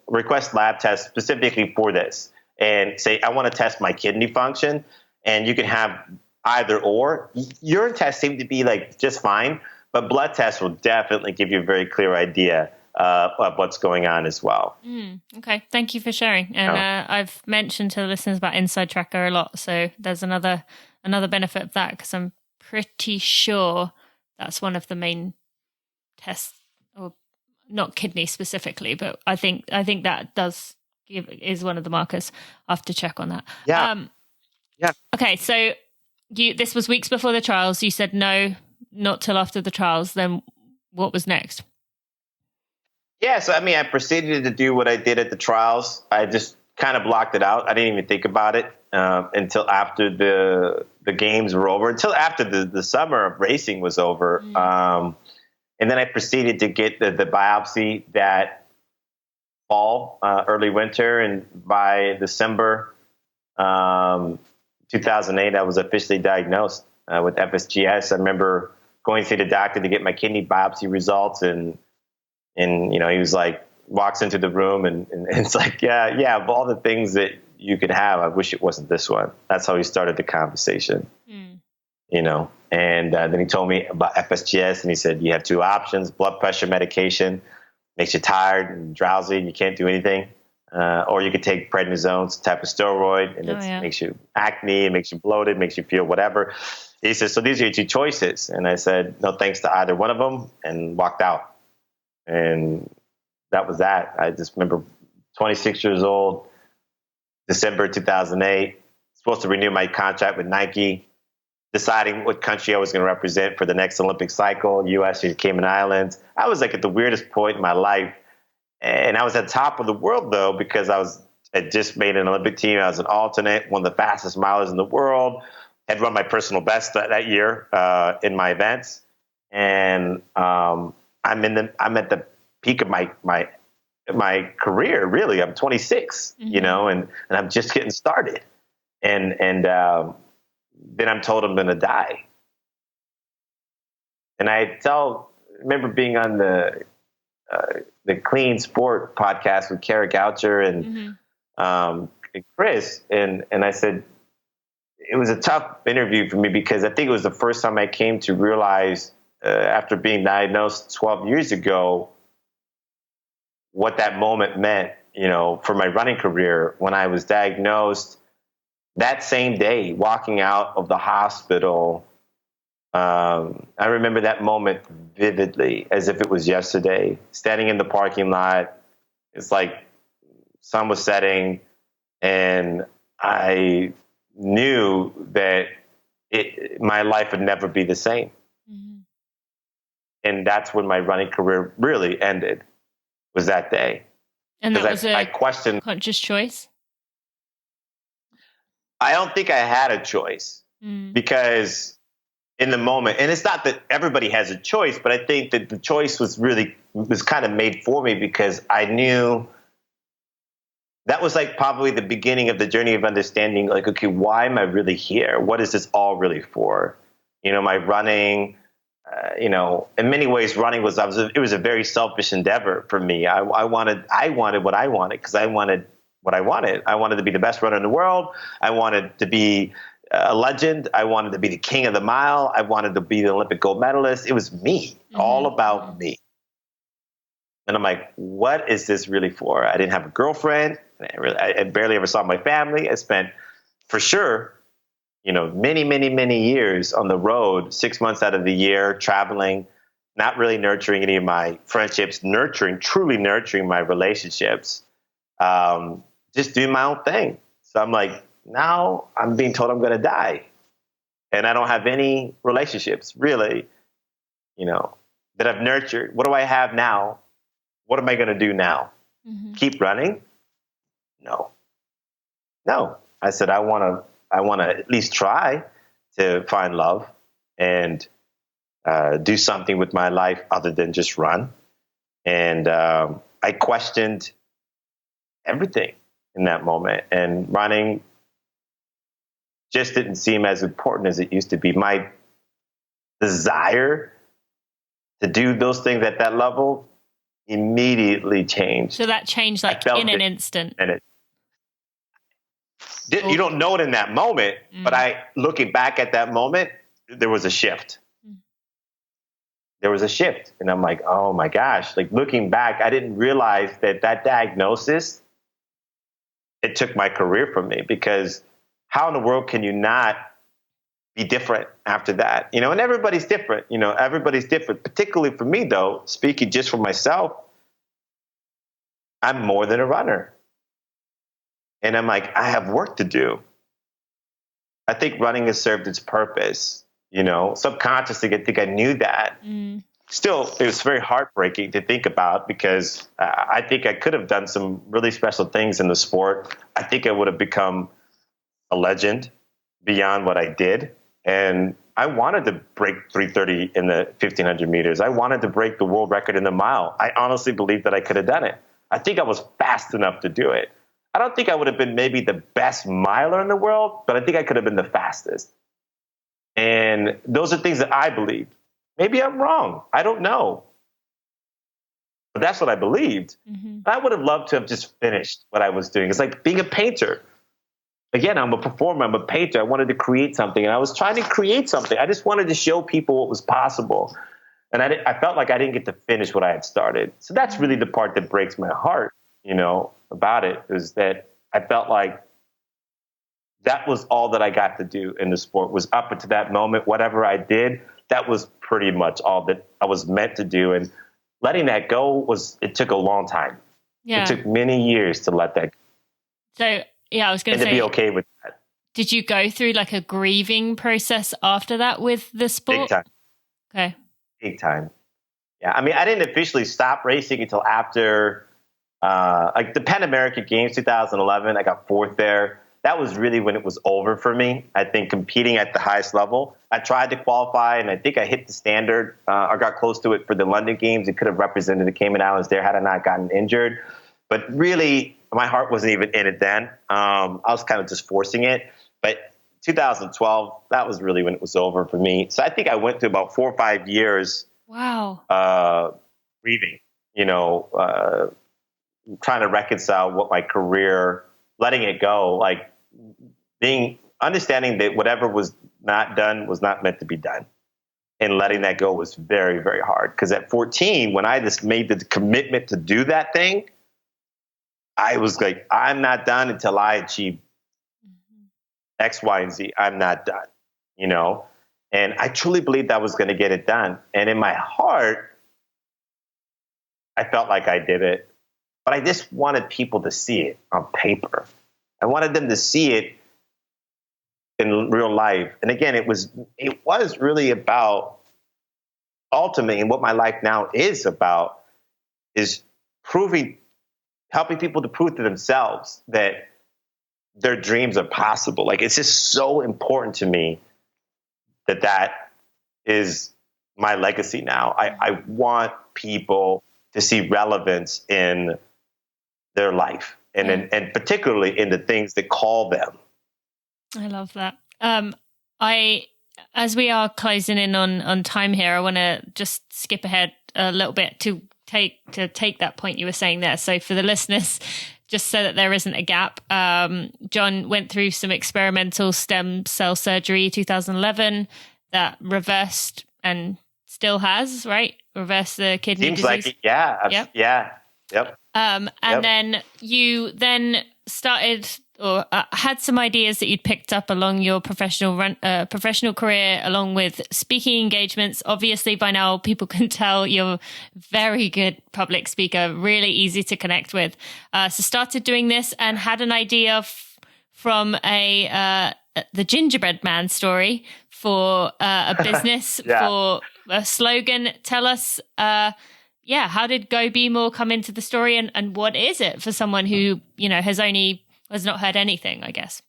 request lab tests specifically for this and say, I want to test my kidney function. And you can have either or. Urine tests seem to be like just fine, but blood tests will definitely give you a very clear idea of what's going on as well. Okay. Thank you for sharing. And I've mentioned to the listeners about Inside Tracker a lot. So there's another benefit of that, because I'm pretty sure that's one of the main tests, or not kidney specifically, but I think that is one of the markers. I have to check on that. Yeah. Okay. So this was weeks before the trials. You said no, not till after the trials. Then what was next? Yeah. So, I proceeded to do what I did at the trials. I just kind of blocked it out. I didn't even think about it until after the games were over, until after the summer of racing was over. And then I proceeded to get the biopsy that fall, early winter. And by December 2008, I was officially diagnosed with FSGS. I remember going to the doctor to get my kidney biopsy results. And he was like, walks into the room and it's like, yeah, of all the things that you could have, I wish it wasn't this one. That's how he started the conversation. And then he told me about FSGS, and he said, you have two options: blood pressure medication, makes you tired and drowsy and you can't do anything. Or you could take prednisone, it's a type of steroid, and it makes you acne, it makes you bloated, makes you feel whatever. He said, so these are your two choices. And I said, no thanks to either one of them, and walked out. And that was that. I just remember 26 years old, December 2008, supposed to renew my contract with Nike, deciding what country I was going to represent for the next Olympic cycle, U.S. or Cayman Islands. I was like at the weirdest point in my life. And I was at the top of the world, though, because I was had just made an Olympic team. I was an alternate, one of the fastest milers in the world. Had run my personal best that year in my events, and I'm at the peak of my career. Really, I'm 26, and I'm just getting started, and then I'm told I'm going to die. And I remember being on the Clean Sport podcast with Kara Goucher and Chris, and I said, it was a tough interview for me because I think it was the first time I came to realize after being diagnosed 12 years ago what that moment meant, for my running career. When I was diagnosed that same day, walking out of the hospital, I remember that moment vividly as if it was yesterday, standing in the parking lot. It's like sun was setting and I knew that my life would never be the same. And that's when my running career really ended, was that day. And that was I questioned conscious choice? I don't think I had a choice because in the moment, and it's not that everybody has a choice, but I think that the choice was kind of made for me because I knew that was like probably the beginning of the journey of understanding, like, okay, why am I really here? What is this all really for? My running, in many ways, running it was a very selfish endeavor for me. I wanted what I wanted because I wanted what I wanted. I wanted to be the best runner in the world. I wanted to be a legend. I wanted to be the king of the mile. I wanted to be the Olympic gold medalist. It was me, all about me. And I'm like, what is this really for? I didn't have a girlfriend. I barely ever saw my family. I spent, for sure, many, many, many years on the road, 6 months out of the year, traveling, not really nurturing any of my friendships, truly nurturing my relationships, just doing my own thing. So I'm like, now I'm being told I'm going to die. And I don't have any relationships, really, that I've nurtured. What do I have now? What am I going to do now? Keep running? No. I said, I want to at least try to find love and do something with my life other than just run. And I questioned everything in that moment. And running just didn't seem as important as it used to be. My desire to do those things at that level immediately changed. So that changed in an instant. You don't know it in that moment, but looking back at that moment, there was a shift. There was a shift. And I'm like, oh my gosh, looking back, I didn't realize that diagnosis, it took my career from me, because how in the world can you not be different after that? And everybody's different, everybody's different. Particularly for me though, speaking just for myself, I'm more than a runner. And I'm like, I have work to do. I think running has served its purpose, subconsciously. I think I knew that. Still, it was very heartbreaking to think about, because I think I could have done some really special things in the sport. I think I would have become a legend beyond what I did. And I wanted to break 3:30 in the 1,500 meters. I wanted to break the world record in the mile. I honestly believe that I could have done it. I think I was fast enough to do it. I don't think I would have been maybe the best miler in the world, but I think I could have been the fastest. And those are things that I believed. Maybe I'm wrong. I don't know. But that's what I believed. I would have loved to have just finished what I was doing. It's like being a painter. Again, I'm a performer. I'm a painter. I wanted to create something, and I was trying to create something. I just wanted to show people what was possible. And I felt like I didn't get to finish what I had started. So that's really the part that breaks my heart, about it, is that I felt like that was all that I got to do in the sport. Was up until that moment, whatever I did, that was pretty much all that I was meant to do. And letting that go it took a long time. Yeah. It took many years to let that go. So, yeah, I was going to say, to be okay with that. Did you go through a grieving process after that with the sport? Big time. Okay. Big time. Yeah. I mean, I didn't officially stop racing until after Like the Pan American Games 2011, I got fourth there. That was really when it was over for me. I think competing at the highest level. I tried to qualify, and I think I hit the standard or got close to it for the London Games. It could have represented the Cayman Islands there had I not gotten injured. But really, my heart wasn't even in it then. I was kind of just forcing it. But 2012, that was really when it was over for me. So I think I went through about 4 or 5 years. Wow. Grieving, trying to reconcile what my career, letting it go, like understanding that whatever was not done was not meant to be done. And letting that go was very, very hard. Because at 14, when I just made the commitment to do that thing, I was like, I'm not done until I achieve X, Y, and Z. I'm not done, And I truly believed I was going to get it done. And in my heart, I felt like I did it. But I just wanted people to see it on paper. I wanted them to see it in real life. And again, it was really about ultimately, and what my life now is about, is helping people to prove to themselves that their dreams are possible. Like, it's just so important to me that is my legacy now. I want people to see relevance in their life and particularly in the things that call them. I love that. As we are closing in on time here, I want to just skip ahead a little bit to take that point you were saying there. So for the listeners, just so that there isn't a gap, John went through some experimental stem cell surgery 2011 that reversed and still has, right? Reversed the kidney Seems disease. Like it, yeah. Yep. Yeah. Yep. Then you then started or had some ideas that you'd picked up along your professional career, along with speaking engagements. Obviously, by now, people can tell you're a very good public speaker, really easy to connect with. So started doing this and had an idea from the gingerbread man story for a business, for a slogan. Tell us, how did Go Be More come into the story, and what is it for someone who, has not heard anything, I guess?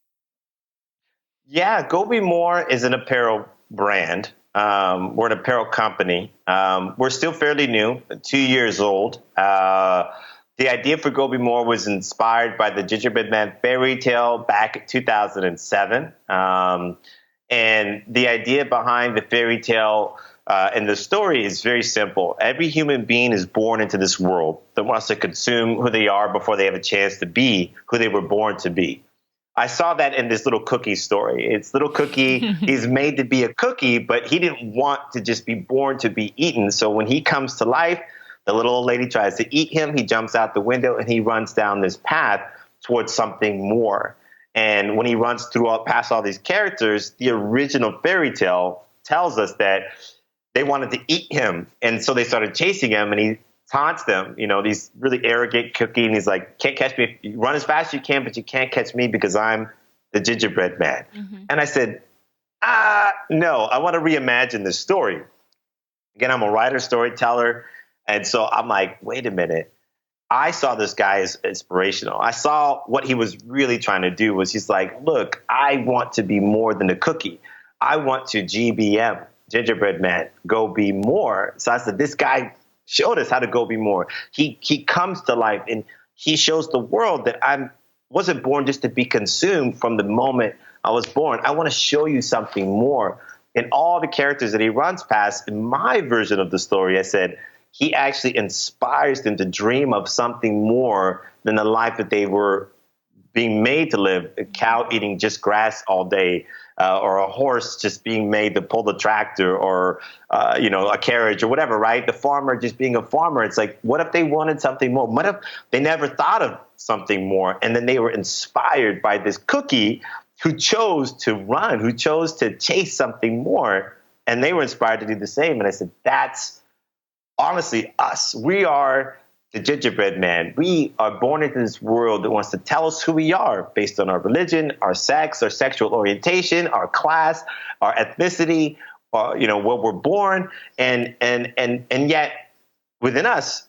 Yeah, Go Be More is an apparel brand. We're an apparel company. We're still fairly new, 2 years old. The idea for Go Be More was inspired by the Gingerbread Man fairy tale back in 2007. And the idea behind the fairy tale and the story is very simple. Every human being is born into this world that wants to consume who they are before they have a chance to be who they were born to be. I saw that in this little cookie story. It's little cookie. He's made to be a cookie, but he didn't want to just be born to be eaten. So when he comes to life, the little old lady tries to eat him. He jumps out the window and he runs down this path towards something more. And when he runs past all these characters, the original fairy tale tells us that they wanted to eat him. And so they started chasing him, and he taunts them, these really arrogant cookie. And he's like, can't catch me. You run as fast as you can, but you can't catch me because I'm the gingerbread man. Mm-hmm. And I said, no, I want to reimagine this story. Again, I'm a writer, storyteller. And so I'm like, wait a minute. I saw this guy as inspirational. I saw what he was really trying to do was he's like, look, I want to be more than a cookie. I want to GBM. Gingerbread Man, go be more. So I said, this guy showed us how to go be more. He comes to life and he shows the world that I wasn't born just to be consumed from the moment I was born. I want to show you something more. In all the characters that he runs past, in my version of the story, I said, he actually inspires them to dream of something more than the life that they were being made to live, a cow eating just grass all day, or a horse just being made to pull the tractor, or, a carriage or whatever, right? The farmer just being a farmer. It's like, what if they wanted something more? What if they never thought of something more? And then they were inspired by this cookie who chose to run, who chose to chase something more. And they were inspired to do the same. And I said, that's honestly us. We are the gingerbread man. We are born into this world that wants to tell us who we are based on our religion, our sex, our sexual orientation, our class, our ethnicity, where we're born. And yet within us,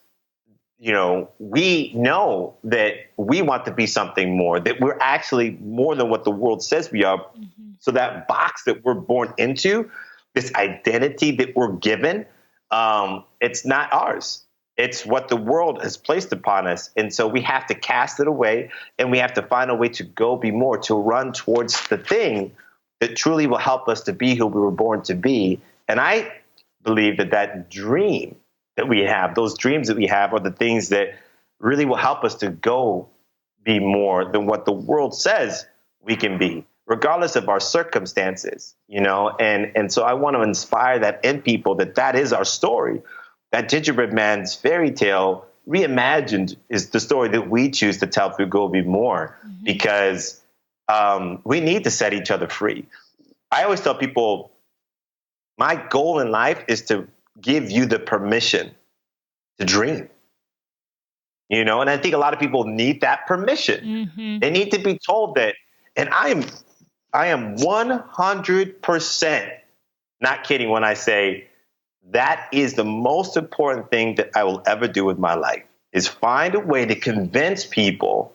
we know that we want to be something more, that we're actually more than what the world says we are. Mm-hmm. So that box that we're born into, this identity that we're given, it's not ours. It's what the world has placed upon us. And so we have to cast it away, and we have to find a way to go be more, to run towards the thing that truly will help us to be who we were born to be. And I believe that dream that we have, those dreams that we have, are the things that really will help us to go be more than what the world says we can be, regardless of our circumstances, and so I want to inspire that in people, that is our story. That gingerbread man's fairy tale reimagined is the story that we choose to tell through Go Be More, mm-hmm. because we need to set each other free. I always tell people, my goal in life is to give you the permission to dream. And I think a lot of people need that permission. Mm-hmm. They need to be told that. And I am 100% not kidding when I say that is the most important thing that I will ever do with my life, is find a way to convince people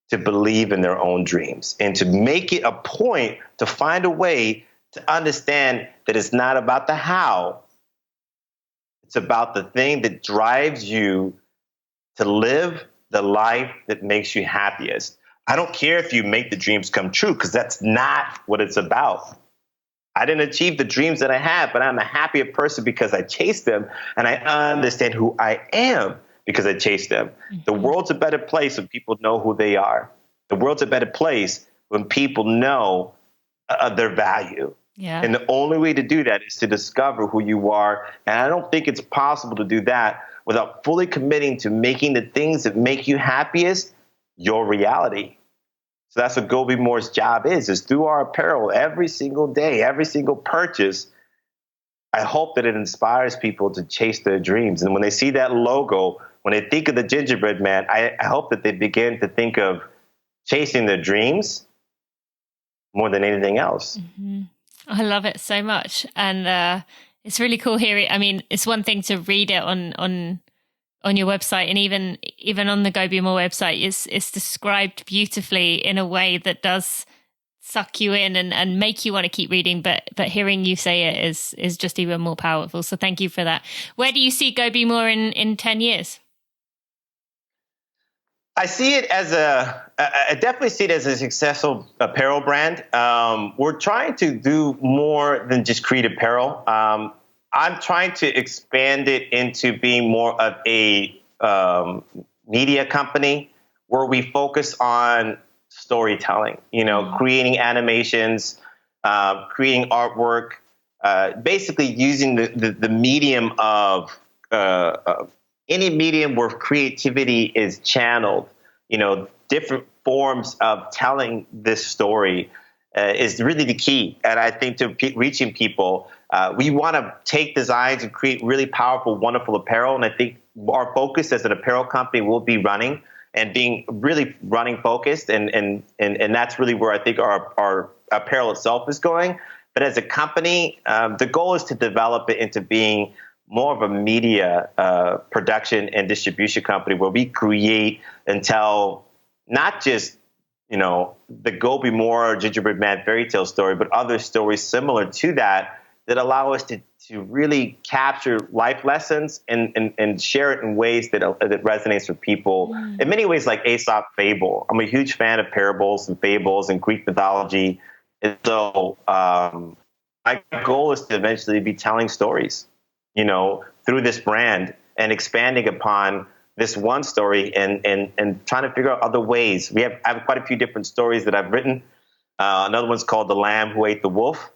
to believe in their own dreams, and to make it a point to find a way to understand that it's not about the how. It's about the thing that drives you to live the life that makes you happiest. I don't care if you make the dreams come true, because that's not what it's about. I didn't achieve the dreams that I have, but I'm a happier person because I chased them, and I understand who I am because I chased them. Mm-hmm. The world's a better place when people know who they are. The world's a better place when people know their value. Yeah. And the only way to do that is to discover who you are. And I don't think it's possible to do that without fully committing to making the things that make you happiest your reality. So that's what Go Be More's job is through our apparel every single day, every single purchase. I hope that it inspires people to chase their dreams. And when they see that logo, when they think of the gingerbread man, I hope that they begin to think of chasing their dreams more than anything else. Mm-hmm. I love it so much. And it's really cool hearing. I mean, it's one thing to read it on your website, and even on the Go Be More website, it's described beautifully in a way that does suck you in and make you want to keep reading. But hearing you say it is just even more powerful. So thank you for that. Where do you see Go Be More in 10 years? I see it as I definitely see it as a successful apparel brand. We're trying to do more than just create apparel. I'm trying to expand it into being more of a media company where we focus on storytelling, creating animations, creating artwork, basically using the medium of any medium where creativity is channeled, different forms of telling this story is really the key. And I think to reaching people, we want to take designs and create really powerful, wonderful apparel. And I think our focus as an apparel company will be running and being really running focused. And that's really where I think our apparel itself is going. But as a company, the goal is to develop it into being more of a media production and distribution company where we create and tell not just, the Go Be More gingerbread man fairy tale story, but other stories similar to that allow us to really capture life lessons and share it in ways that resonates with people. In many ways, like Aesop's fable. I'm a huge fan of parables and fables and Greek mythology. And so my goal is to eventually be telling stories, through this brand and expanding upon this one story and trying to figure out other ways. I have quite a few different stories that I've written. Another one's called The Lamb Who Ate the Wolf.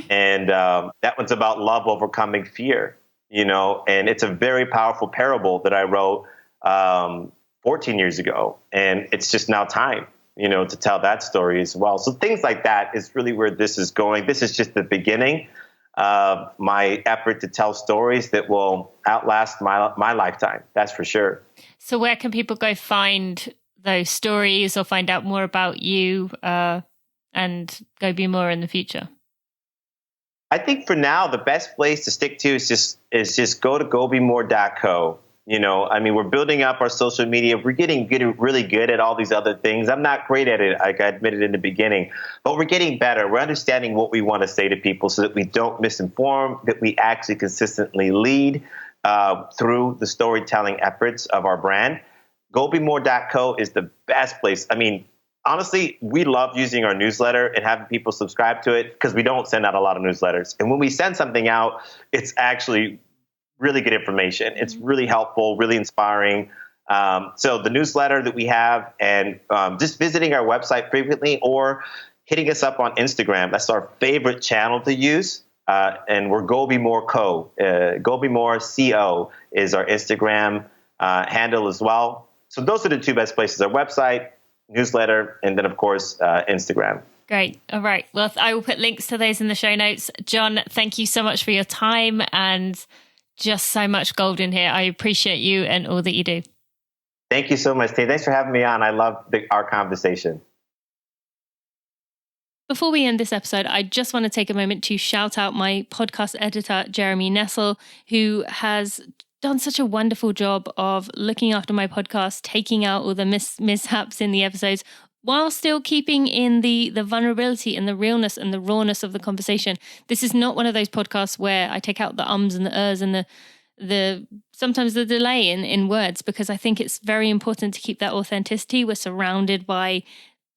And that one's about love overcoming fear, and it's a very powerful parable that I wrote 14 years ago. And it's just now time, to tell that story as well. So things like that is really where this is going. This is just the beginning of my effort to tell stories that will outlast my lifetime. That's for sure. So where can people go find those stories or find out more about you and Go Be More in the future? I think for now, the best place to stick to is just go to gobemore.co We're building up our social media. We're getting really good at all these other things. I'm not great at it, like I admitted in the beginning, but we're getting better. We're understanding what we want to say to people so that we don't misinform, that we actually consistently lead through the storytelling efforts of our brand. GoBeMore.co is the best place. Honestly, we love using our newsletter and having people subscribe to it because we don't send out a lot of newsletters. And when we send something out, it's actually really good information. It's really helpful, really inspiring. So the newsletter that we have, and just visiting our website frequently or hitting us up on Instagram. That's our favorite channel to use. And we're GoBeMore Co. GoBeMore Co. is our Instagram handle as well. So those are the two best places: our website, newsletter, and then, of course, Instagram. Great. All right. Well, I will put links to those in the show notes. John, thank you so much for your time and just so much gold in here. I appreciate you and all that you do. Thank you so much, Tate. Thanks for having me on. I love our conversation. Before we end this episode, I just want to take a moment to shout out my podcast editor, Jeremy Nessel, who has done such a wonderful job of looking after my podcast, taking out all the mishaps in the episodes, while still keeping in the vulnerability and the realness and the rawness of the conversation. This is not one of those podcasts where I take out the ums and the ers and the sometimes the delay in words, because I think it's very important to keep that authenticity. We're surrounded by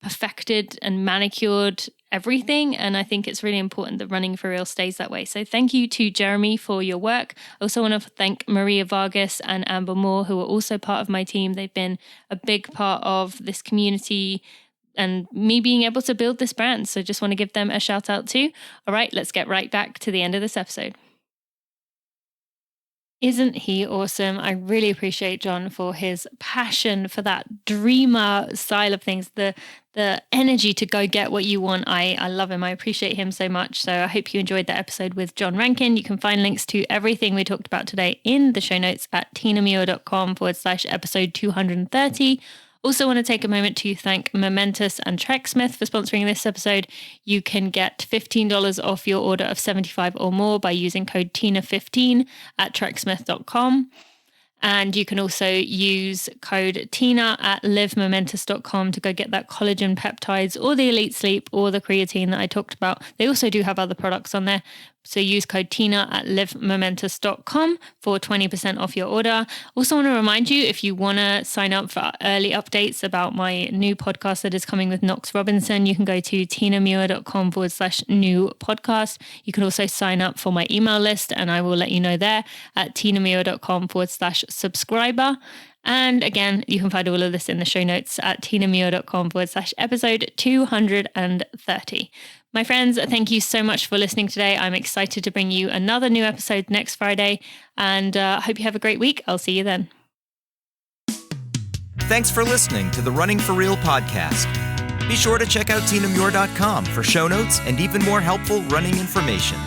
perfected and manicured everything, and I think it's really important that Running for Real stays that way. So thank you to Jeremy for your work. I also want to thank Maria Vargas and Amber Moore, who are also part of my team. They've been a big part of this community and me being able to build this brand. So just want to give them a shout out too. All right, let's get right back to the end of this episode. Isn't he awesome? I really appreciate John for his passion for that dreamer style of things, the energy to go get what you want. I love him. I appreciate him so much. So I hope you enjoyed that episode with John Rankin. You can find links to everything we talked about today in the show notes at tinamuir.com/episode 230. Also want to take a moment to thank Momentous and Tracksmith for sponsoring this episode. You can get $15 off your order of $75 or more by using code TINA15 at tracksmith.com. And you can also use code TINA at livemomentous.com to go get that collagen peptides or the Elite Sleep or the creatine that I talked about. They also do have other products on there. So use code TINA at livemomentous.com for 20% off your order. Also want to remind you, if you want to sign up for early updates about my new podcast that is coming with Knox Robinson, you can go to tinamuir.com/new podcast. You can also sign up for my email list and I will let you know there at tinamuir.com/subscriber. And again, you can find all of this in the show notes at tinamuir.com/episode 230. My friends, thank you so much for listening today. I'm excited to bring you another new episode next Friday, and I hope you have a great week. I'll see you then. Thanks for listening to the Running for Real podcast. Be sure to check out tinamuir.com for show notes and even more helpful running information.